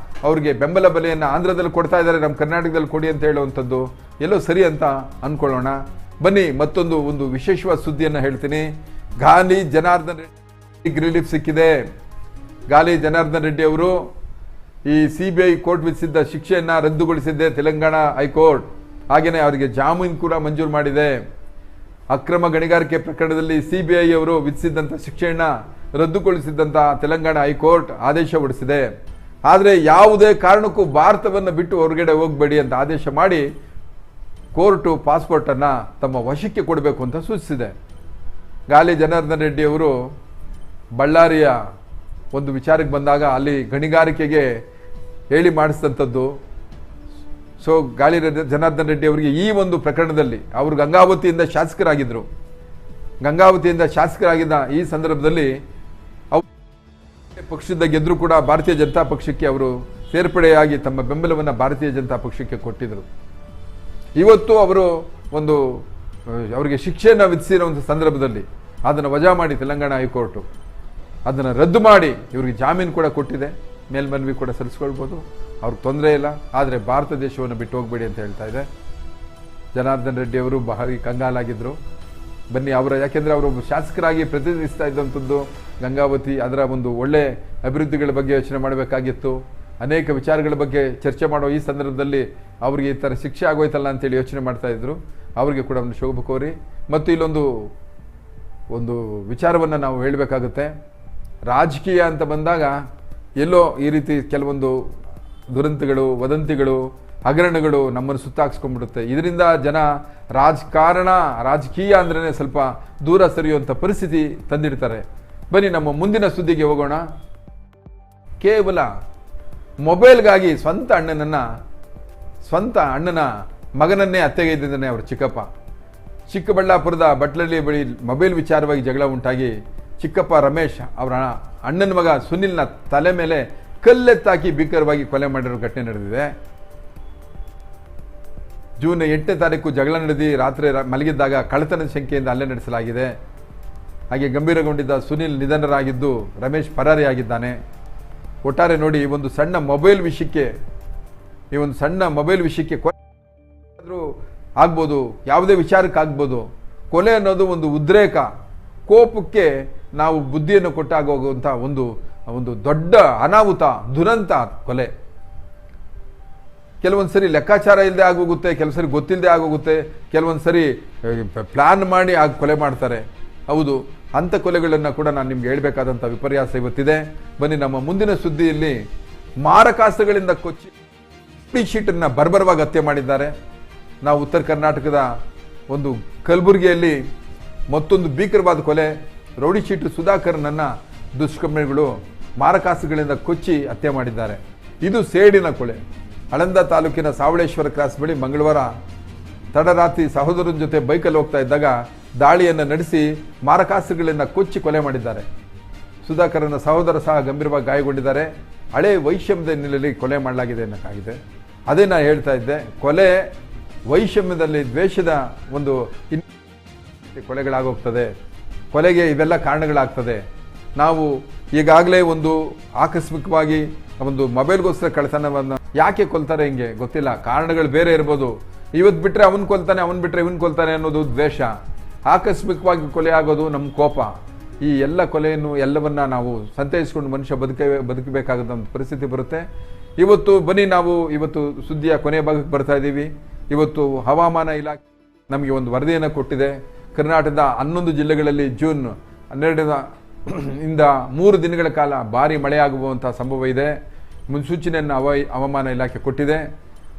ಅವರಿಗೆ ಬೆಂಬಲ ಬೆಲೆಯನ್ನು ಆಂಧ್ರದಲ್ಲಿ ಕೊಡ್ತಾ ಇದ್ದಾರೆ, ನಮ್ಮ ಕರ್ನಾಟಕದಲ್ಲಿ ಕೊಡಿ ಅಂತ ಹೇಳುವಂಥದ್ದು ಎಲ್ಲೋ ಸರಿ ಅಂತ ಅಂದ್ಕೊಳ್ಳೋಣ. ಬನ್ನಿ ಒಂದು ವಿಶೇಷವಾದ ಸುದ್ದಿಯನ್ನು ಹೇಳ್ತೀನಿ. ಗಾಲಿ ಜನಾರ್ದನ್ ರೆಡ್ಡಿ ರಿಲೀಫ್ ಸಿಕ್ಕಿದೆ. ಗಾಲಿ ಜನಾರ್ದನ್ ರೆಡ್ಡಿ ಅವರು ಈ CBI ಕೋರ್ಟ್ ವಿಧಿಸಿದ್ದ ಶಿಕ್ಷೆಯನ್ನು ರದ್ದುಗೊಳಿಸಿದ್ದೆ ತೆಲಂಗಾಣ ಹೈಕೋರ್ಟ್. ಹಾಗೆಯೇ ಅವರಿಗೆ ಜಾಮೀನು ಕೂಡ ಮಂಜೂರು ಮಾಡಿದೆ. ಅಕ್ರಮ ಗಣಿಗಾರಿಕೆ ಪ್ರಕರಣದಲ್ಲಿ CBI ಅವರು ವಿಧಿಸಿದ್ದಂಥ ಶಿಕ್ಷೆಯನ್ನು ರದ್ದುಗೊಳಿಸಿದ್ದಂಥ ತೆಲಂಗಾಣ ಹೈಕೋರ್ಟ್ ಆದೇಶ ಹೊರಡಿಸಿದೆ. ಆದರೆ ಯಾವುದೇ ಕಾರಣಕ್ಕೂ ಭಾರತವನ್ನು ಬಿಟ್ಟು ಹೊರಗಡೆ ಹೋಗಬೇಡಿ ಅಂತ ಆದೇಶ ಮಾಡಿ ಕೋರ್ಟು ಪಾಸ್ಪೋರ್ಟನ್ನು ತಮ್ಮ ವಶಕ್ಕೆ ಕೊಡಬೇಕು ಅಂತ ಸೂಚಿಸಿದೆ. ಗಾಲಿ ಜನಾರ್ದನ್ ರೆಡ್ಡಿ ಅವರು ಬಳ್ಳಾರಿಯ ಒಂದು ವಿಚಾರಕ್ಕೆ ಬಂದಾಗ ಅಲ್ಲಿ ಗಣಿಗಾರಿಕೆಗೆ ಹೇಳಿ ಮಾಡಿಸಿದಂಥದ್ದು. ಸೊ ಗಾಲಿ ಜನಾರ್ದನ್ ರೆಡ್ಡಿ ಅವರಿಗೆ ಈ ಒಂದು ಪ್ರಕರಣದಲ್ಲಿ ಅವರು ಗಂಗಾವತಿಯಿಂದ ಶಾಸಕರಾಗಿದ್ದ ಈ ಸಂದರ್ಭದಲ್ಲಿ ಪಕ್ಷದ ಗೆದ್ದರೂ ಕೂಡ ಭಾರತೀಯ ಜನತಾ ಪಕ್ಷಕ್ಕೆ ಅವರು ಸೇರ್ಪಡೆಯಾಗಿ ತಮ್ಮ ಬೆಂಬಲವನ್ನು ಭಾರತೀಯ ಜನತಾ ಪಕ್ಷಕ್ಕೆ ಕೊಟ್ಟಿದ್ದರು. ಇವತ್ತು ಅವರು ಅವರಿಗೆ ಶಿಕ್ಷೆಯನ್ನು ವಿಧಿಸಿರುವಂಥ ಸಂದರ್ಭದಲ್ಲಿ ಅದನ್ನು ವಜಾ ಮಾಡಿ ತೆಲಂಗಾಣ ಹೈಕೋರ್ಟು ಅದನ್ನು ರದ್ದು ಮಾಡಿ ಇವರಿಗೆ ಜಾಮೀನು ಕೂಡ ಕೊಟ್ಟಿದೆ. ಮೇಲ್ಮನವಿ ಕೂಡ ಸಲ್ಲಿಸ್ಕೊಳ್ಬೋದು, ಅವ್ರಿಗೆ ತೊಂದರೆ ಇಲ್ಲ. ಆದರೆ ಭಾರತ ದೇಶವನ್ನು ಬಿಟ್ಟು ಹೋಗಬೇಡಿ ಅಂತ ಹೇಳ್ತಾ ಇದೆ. ಜನಾರ್ದನ್ ರೆಡ್ಡಿ ಅವರು ಭಾರಿ ಕಂಗಾಲಾಗಿದ್ದರು. ಬನ್ನಿ ಯಾಕೆಂದರೆ ಅವರು ಶಾಸಕರಾಗಿ ಪ್ರತಿನಿಧಿಸ್ತಾ ಇದ್ದಂಥದ್ದು ಗಂಗಾವತಿ, ಅದರ ಒಂದು ಒಳ್ಳೆ ಅಭಿವೃದ್ಧಿಗಳ ಬಗ್ಗೆ ಯೋಚನೆ ಮಾಡಬೇಕಾಗಿತ್ತು. ಅನೇಕ ವಿಚಾರಗಳ ಬಗ್ಗೆ ಚರ್ಚೆ ಮಾಡೋ ಈ ಸಂದರ್ಭದಲ್ಲಿ ಅವರಿಗೆ ಈ ಥರ ಶಿಕ್ಷೆ ಆಗೋಯ್ತಲ್ಲ ಅಂತೇಳಿ ಯೋಚನೆ ಮಾಡ್ತಾ ಇದ್ರು. ಅವರಿಗೆ ಕೂಡ ಒಂದು ಶೋಭ ಕೋರಿ. ಮತ್ತು ಒಂದು ವಿಚಾರವನ್ನು ನಾವು ಹೇಳಬೇಕಾಗುತ್ತೆ. ರಾಜಕೀಯ ಅಂತ ಬಂದಾಗ ಎಲ್ಲೋ ಈ ರೀತಿ ಕೆಲವೊಂದು ದುರಂತಗಳು, ವದಂತಿಗಳು, ಹಗರಣಗಳು ನಮ್ಮನ್ನು ಸುತ್ತಾಕ್ಸ್ಕೊಂಡ್ಬಿಡುತ್ತೆ. ಇದರಿಂದ ಜನ ರಾಜಕೀಯ ಅಂದ್ರೇ ಸ್ವಲ್ಪ ದೂರ ಸರಿಯುವಂಥ ಪರಿಸ್ಥಿತಿ ತಂದಿಡ್ತಾರೆ. ಬನ್ನಿ ನಮ್ಮ ಮುಂದಿನ ಸುದ್ದಿಗೆ ಹೋಗೋಣ. ಕೇವಲ ಮೊಬೈಲ್ಗಾಗಿ ಸ್ವಂತ ಅಣ್ಣನ ಮಗನನ್ನೇ ಹತ್ಯೆಗೈದಿದ್ದಾನೆ ಅವರ ಚಿಕ್ಕಪ್ಪ. ಚಿಕ್ಕಬಳ್ಳಾಪುರದ ಬಟ್ಲಳ್ಳಿ ಬಳಿ ಮೊಬೈಲ್ ವಿಚಾರವಾಗಿ ಜಗಳ ಉಂಟಾಗಿ ಚಿಕ್ಕಪ್ಪ ರಮೇಶ್ ಅವರ ಅಣ್ಣನ ಮಗ ಸುನಿಲ್ನ ತಲೆ ಮೇಲೆ ಕಲ್ಲೆತ್ತಾಕಿ ಭೀಕರವಾಗಿ ಕೊಲೆ ಮಾಡಿರೋ ಘಟನೆ ನಡೆದಿದೆ. ಜೂನ್ 8ನೇ ತಾರೀಕು ಜಗಳ ನಡೆದಿ ರಾತ್ರಿ ಮಲಗಿದ್ದಾಗ ಕಳ್ಳತನದ ಶಂಕೆಯಿಂದ ಹಲ್ಲೆ ನಡೆಸಲಾಗಿದೆ. ಹಾಗೆ ಗಂಭೀರಗೊಂಡಿದ್ದ ಸುನಿಲ್ ನಿಧನರಾಗಿದ್ದು ರಮೇಶ್ ಪರಾರಿಯಾಗಿದ್ದಾನೆ. ಒಟ್ಟಾರೆ ನೋಡಿ, ಈ ಒಂದು ಸಣ್ಣ ಮೊಬೈಲ್ ವಿಷಯಕ್ಕೆ ಕೊಲೆ ಆಗ್ಬೋದು, ಯಾವುದೇ ವಿಚಾರಕ್ಕಾಗ್ಬೋದು. ಕೊಲೆ ಅನ್ನೋದು ಒಂದು ಉದ್ರೇಕ, ಕೋಪಕ್ಕೆ ನಾವು ಬುದ್ಧಿಯನ್ನು ಕೊಟ್ಟಾಗುವಂಥ ಒಂದು ದೊಡ್ಡ ಅನಾಹುತ, ದುರಂತ ಕೊಲೆ. ಕೆಲವೊಂದು ಸರಿ ಲೆಕ್ಕಾಚಾರ ಇಲ್ಲದೆ ಆಗೋಗುತ್ತೆ, ಕೆಲವು ಸರಿ ಗೊತ್ತಿಲ್ಲದೆ ಆಗೋಗುತ್ತೆ, ಕೆಲವೊಂದು ಸರಿ ಪ್ಲಾನ್ ಮಾಡಿ ಕೊಲೆ ಮಾಡ್ತಾರೆ. ಹೌದು, ಅಂಥ ಕೊಲೆಗಳನ್ನು ಕೂಡ ನಾನು ನಿಮ್ಗೆ ಹೇಳ್ಬೇಕಾದಂಥ ವಿಪರ್ಯಾಸ ಇವತ್ತಿದೆ. ಬನ್ನಿ, ನಮ್ಮ ಮುಂದಿನ ಸುದ್ದಿಯಲ್ಲಿ ಮಾರಕಾಸ್ತ್ರಗಳಿಂದ ಕೊಚ್ಚಿ ಶೀಟನ್ನು ಬರ್ಬರವಾಗಿ ಹತ್ಯೆ ಮಾಡಿದ್ದಾರೆ. ನಾವು ಉತ್ತರ ಕರ್ನಾಟಕದ ಒಂದು ಕಲಬುರಗಿಯಲ್ಲಿ ಮತ್ತೊಂದು ಭೀಕರವಾದ ಕೊಲೆ. ರೌಡಿ ಶೀಟು ಸುಧಾಕರ್ನನ್ನು ದುಷ್ಕರ್ಮಿಗಳು ಮಾರಕಾಸ್ತ್ರಗಳಿಂದ ಕೊಚ್ಚಿ ಹತ್ಯೆ ಮಾಡಿದ್ದಾರೆ. ಇದು ಸೇಡಿನ ಕೊಲೆ. ಆಳಂದ ತಾಲೂಕಿನ ಸಾವಳೇಶ್ವರ ಕ್ರಾಸ್ ಬಳಿ ಮಂಗಳವಾರ ತಡರಾತ್ರಿ ಸಹೋದರನ ಜೊತೆ ಬೈಕಲ್ಲಿ ಹೋಗ್ತಾ ಇದ್ದಾಗ ದಾಳಿಯನ್ನು ನಡೆಸಿ ಮಾರಕಾಸ್ತ್ರಗಳಿಂದ ಕೊಚ್ಚಿ ಕೊಲೆ ಮಾಡಿದ್ದಾರೆ. ಸುಧಾಕರನ ಸಹೋದರ ಸಹ ಗಂಭೀರವಾಗಿ ಗಾಯಗೊಂಡಿದ್ದಾರೆ. ಹಳೆ ವೈಷಮ್ಯದ ಹಿನ್ನೆಲೆಯಲ್ಲಿ ಕೊಲೆ ಮಾಡಲಾಗಿದೆ ಎನ್ನಕ್ಕಾಗಿದೆ. ಅದೇ ನಾನು ಹೇಳ್ತಾ ಇದ್ದೆ, ಕೊಲೆ ವೈಷಮ್ಯದಲ್ಲಿ ದ್ವೇಷದ ಒಂದು ಕೊಲೆಗಳಾಗೋಗ್ತದೆ. ಕೊಲೆಗೆ ಇವೆಲ್ಲ ಕಾರಣಗಳಾಗ್ತದೆ. ನಾವು ಈಗಾಗಲೇ ಒಂದು ಆಕಸ್ಮಿಕವಾಗಿ ಒಂದು ಮೊಬೈಲ್ಗೋಸ್ಕರ ಕಳ್ಳತನವನ್ನು ಯಾಕೆ ಕೊಲ್ತಾರೆ ಹಿಂಗೆ ಗೊತ್ತಿಲ್ಲ. ಕಾರಣಗಳು ಬೇರೆ ಇರ್ಬೋದು. ಇವತ್ತು ಬಿಟ್ಟರೆ ಅವನು ಕೊಲ್ತಾನೆ, ಅವನು ಬಿಟ್ಟರೆ ಇವನು ಕೊಲ್ತಾನೆ ಅನ್ನೋದು ದ್ವೇಷ. ಆಕಸ್ಮಿಕವಾಗಿ ಕೊಲೆ ಆಗೋದು ನಮ್ಮ ಕೋಪ. ಈ ಎಲ್ಲ ಕೊಲೆಯನ್ನು ಎಲ್ಲವನ್ನ ನಾವು ಸಂತೈಸಿಕೊಂಡು ಮನುಷ್ಯ ಬದುಕಬೇಕಾದಂಥ ಪರಿಸ್ಥಿತಿ ಬರುತ್ತೆ. ಇವತ್ತು ಬನ್ನಿ, ನಾವು ಇವತ್ತು ಸುದ್ದಿಯ ಕೊನೆಯ ಭಾಗಕ್ಕೆ ಬರ್ತಾ ಇದ್ದೀವಿ. ಇವತ್ತು ಹವಾಮಾನ ಇಲಾಖೆ ನಮಗೆ ಒಂದು ವರದಿಯನ್ನು ಕೊಟ್ಟಿದೆ. ಕರ್ನಾಟಕದ 11 ಜಿಲ್ಲೆಗಳಲ್ಲಿ ಜೂನ್ 12ರಿಂದ 3 ದಿನಗಳ ಕಾಲ ಭಾರಿ ಮಳೆಯಾಗುವಂಥ ಸಂಭವ ಇದೆ. ಮುನ್ಸೂಚನೆಯನ್ನು ಹವಾಮಾನ ಇಲಾಖೆ ಕೊಟ್ಟಿದೆ.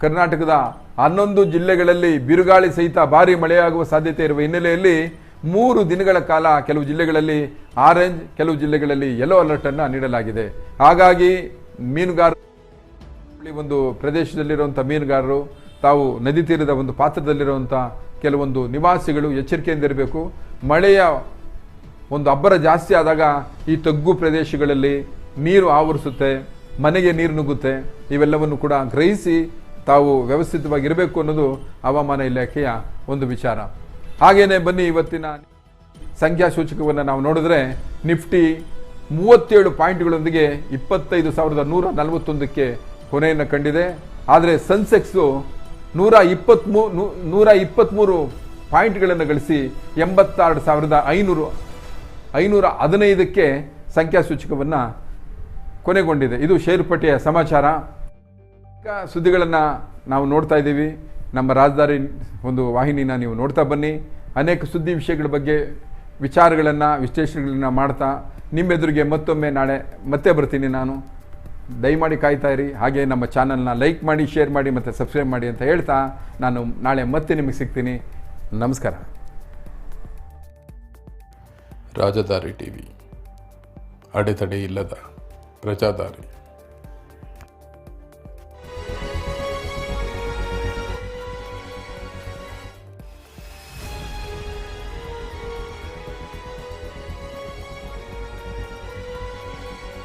ಕರ್ನಾಟಕದ 11 ಜಿಲ್ಲೆಗಳಲ್ಲಿ ಬಿರುಗಾಳಿ ಸಹಿತ ಭಾರಿ ಮಳೆಯಾಗುವ ಸಾಧ್ಯತೆ ಇರುವ ಹಿನ್ನೆಲೆಯಲ್ಲಿ 3 ದಿನಗಳ ಕಾಲ ಕೆಲವು ಜಿಲ್ಲೆಗಳಲ್ಲಿ ಆರೆಂಜ್, ಕೆಲವು ಜಿಲ್ಲೆಗಳಲ್ಲಿ ಯೆಲ್ಲೋ ಅಲರ್ಟ್ ಅನ್ನು ನೀಡಲಾಗಿದೆ. ಹಾಗಾಗಿ ಮೀನುಗಾರರು, ಒಂದು ಪ್ರದೇಶದಲ್ಲಿರುವಂಥ ಮೀನುಗಾರರು, ತಾವು ನದಿ ತೀರದ ಒಂದು ಪಾತ್ರದಲ್ಲಿರುವಂಥ ಕೆಲವೊಂದು ನಿವಾಸಿಗಳು ಎಚ್ಚರಿಕೆಯಿಂದ ಇರಬೇಕು. ಮಳೆಯ ಒಂದು ಅಬ್ಬರ ಜಾಸ್ತಿ ಆದಾಗ ಈ ತಗ್ಗು ಪ್ರದೇಶಗಳಲ್ಲಿ ನೀರು ಆವರಿಸುತ್ತೆ, ಮನೆಗೆ ನೀರು ನುಗ್ಗುತ್ತೆ. ಇವೆಲ್ಲವನ್ನು ಕೂಡ ಗ್ರಹಿಸಿ ತಾವು ವ್ಯವಸ್ಥಿತವಾಗಿರಬೇಕು ಅನ್ನೋದು ಹವಾಮಾನ ಇಲಾಖೆಯ ಒಂದು ವಿಚಾರ. ಹಾಗೇನೆ ಬನ್ನಿ, ಇವತ್ತಿನ ಸಂಖ್ಯಾ ಸೂಚಕವನ್ನು ನಾವು ನೋಡಿದ್ರೆ ನಿಫ್ಟಿ 37 ಪಾಯಿಂಟ್ಗಳೊಂದಿಗೆ 25,141ಕ್ಕೆ ಕೊನೆಯನ್ನು ಕಂಡಿದೆ. ಆದರೆ ಸೆನ್ಸೆಕ್ಸು 123 ಪಾಯಿಂಟ್ಗಳನ್ನು ಗಳಿಸಿ 86,515ಕ್ಕೆ ಸಂಖ್ಯಾ ಸೂಚಕವನ್ನು ಕೊನೆಗೊಂಡಿದೆ. ಇದು ಷೇರುಪಟ್ಟಿಯ ಸಮಾಚಾರ. ಸುದ್ದಿಗಳನ್ನು ನಾವು ನೋಡ್ತಾ ಇದ್ದೀವಿ. ನಮ್ಮ ರಾಜಧಾನಿ ಒಂದು ವಾಹಿನಿನ ನೀವು ನೋಡ್ತಾ ಬನ್ನಿ. ಅನೇಕ ಸುದ್ದಿ ವಿಷಯಗಳ ಬಗ್ಗೆ ವಿಚಾರಗಳನ್ನು, ವಿಶ್ಲೇಷಣೆಗಳನ್ನು ಮಾಡ್ತಾ ನಿಮ್ಮೆದುರಿಗೆ ಮತ್ತೊಮ್ಮೆ ನಾಳೆ ಮತ್ತೆ ಬರ್ತೀನಿ ನಾನು. ದಯಮಾಡಿ ಕಾಯ್ತಾ ಇರಿ. ಹಾಗೆ ನಮ್ಮ ಚಾನಲ್ನ ಲೈಕ್ ಮಾಡಿ, ಶೇರ್ ಮಾಡಿ ಮತ್ತು ಸಬ್ಸ್ಕ್ರೈಬ್ ಮಾಡಿ ಅಂತ ಹೇಳ್ತಾ ನಾನು ನಾಳೆ ಮತ್ತೆ ನಿಮಗೆ ಸಿಗ್ತೀನಿ. ನಮಸ್ಕಾರ. ರಾಜಧಾನಿ ಟಿವಿ, ಅಡೆತಡೆ ಇಲ್ಲದ ಪ್ರಜಾದಾರಿ.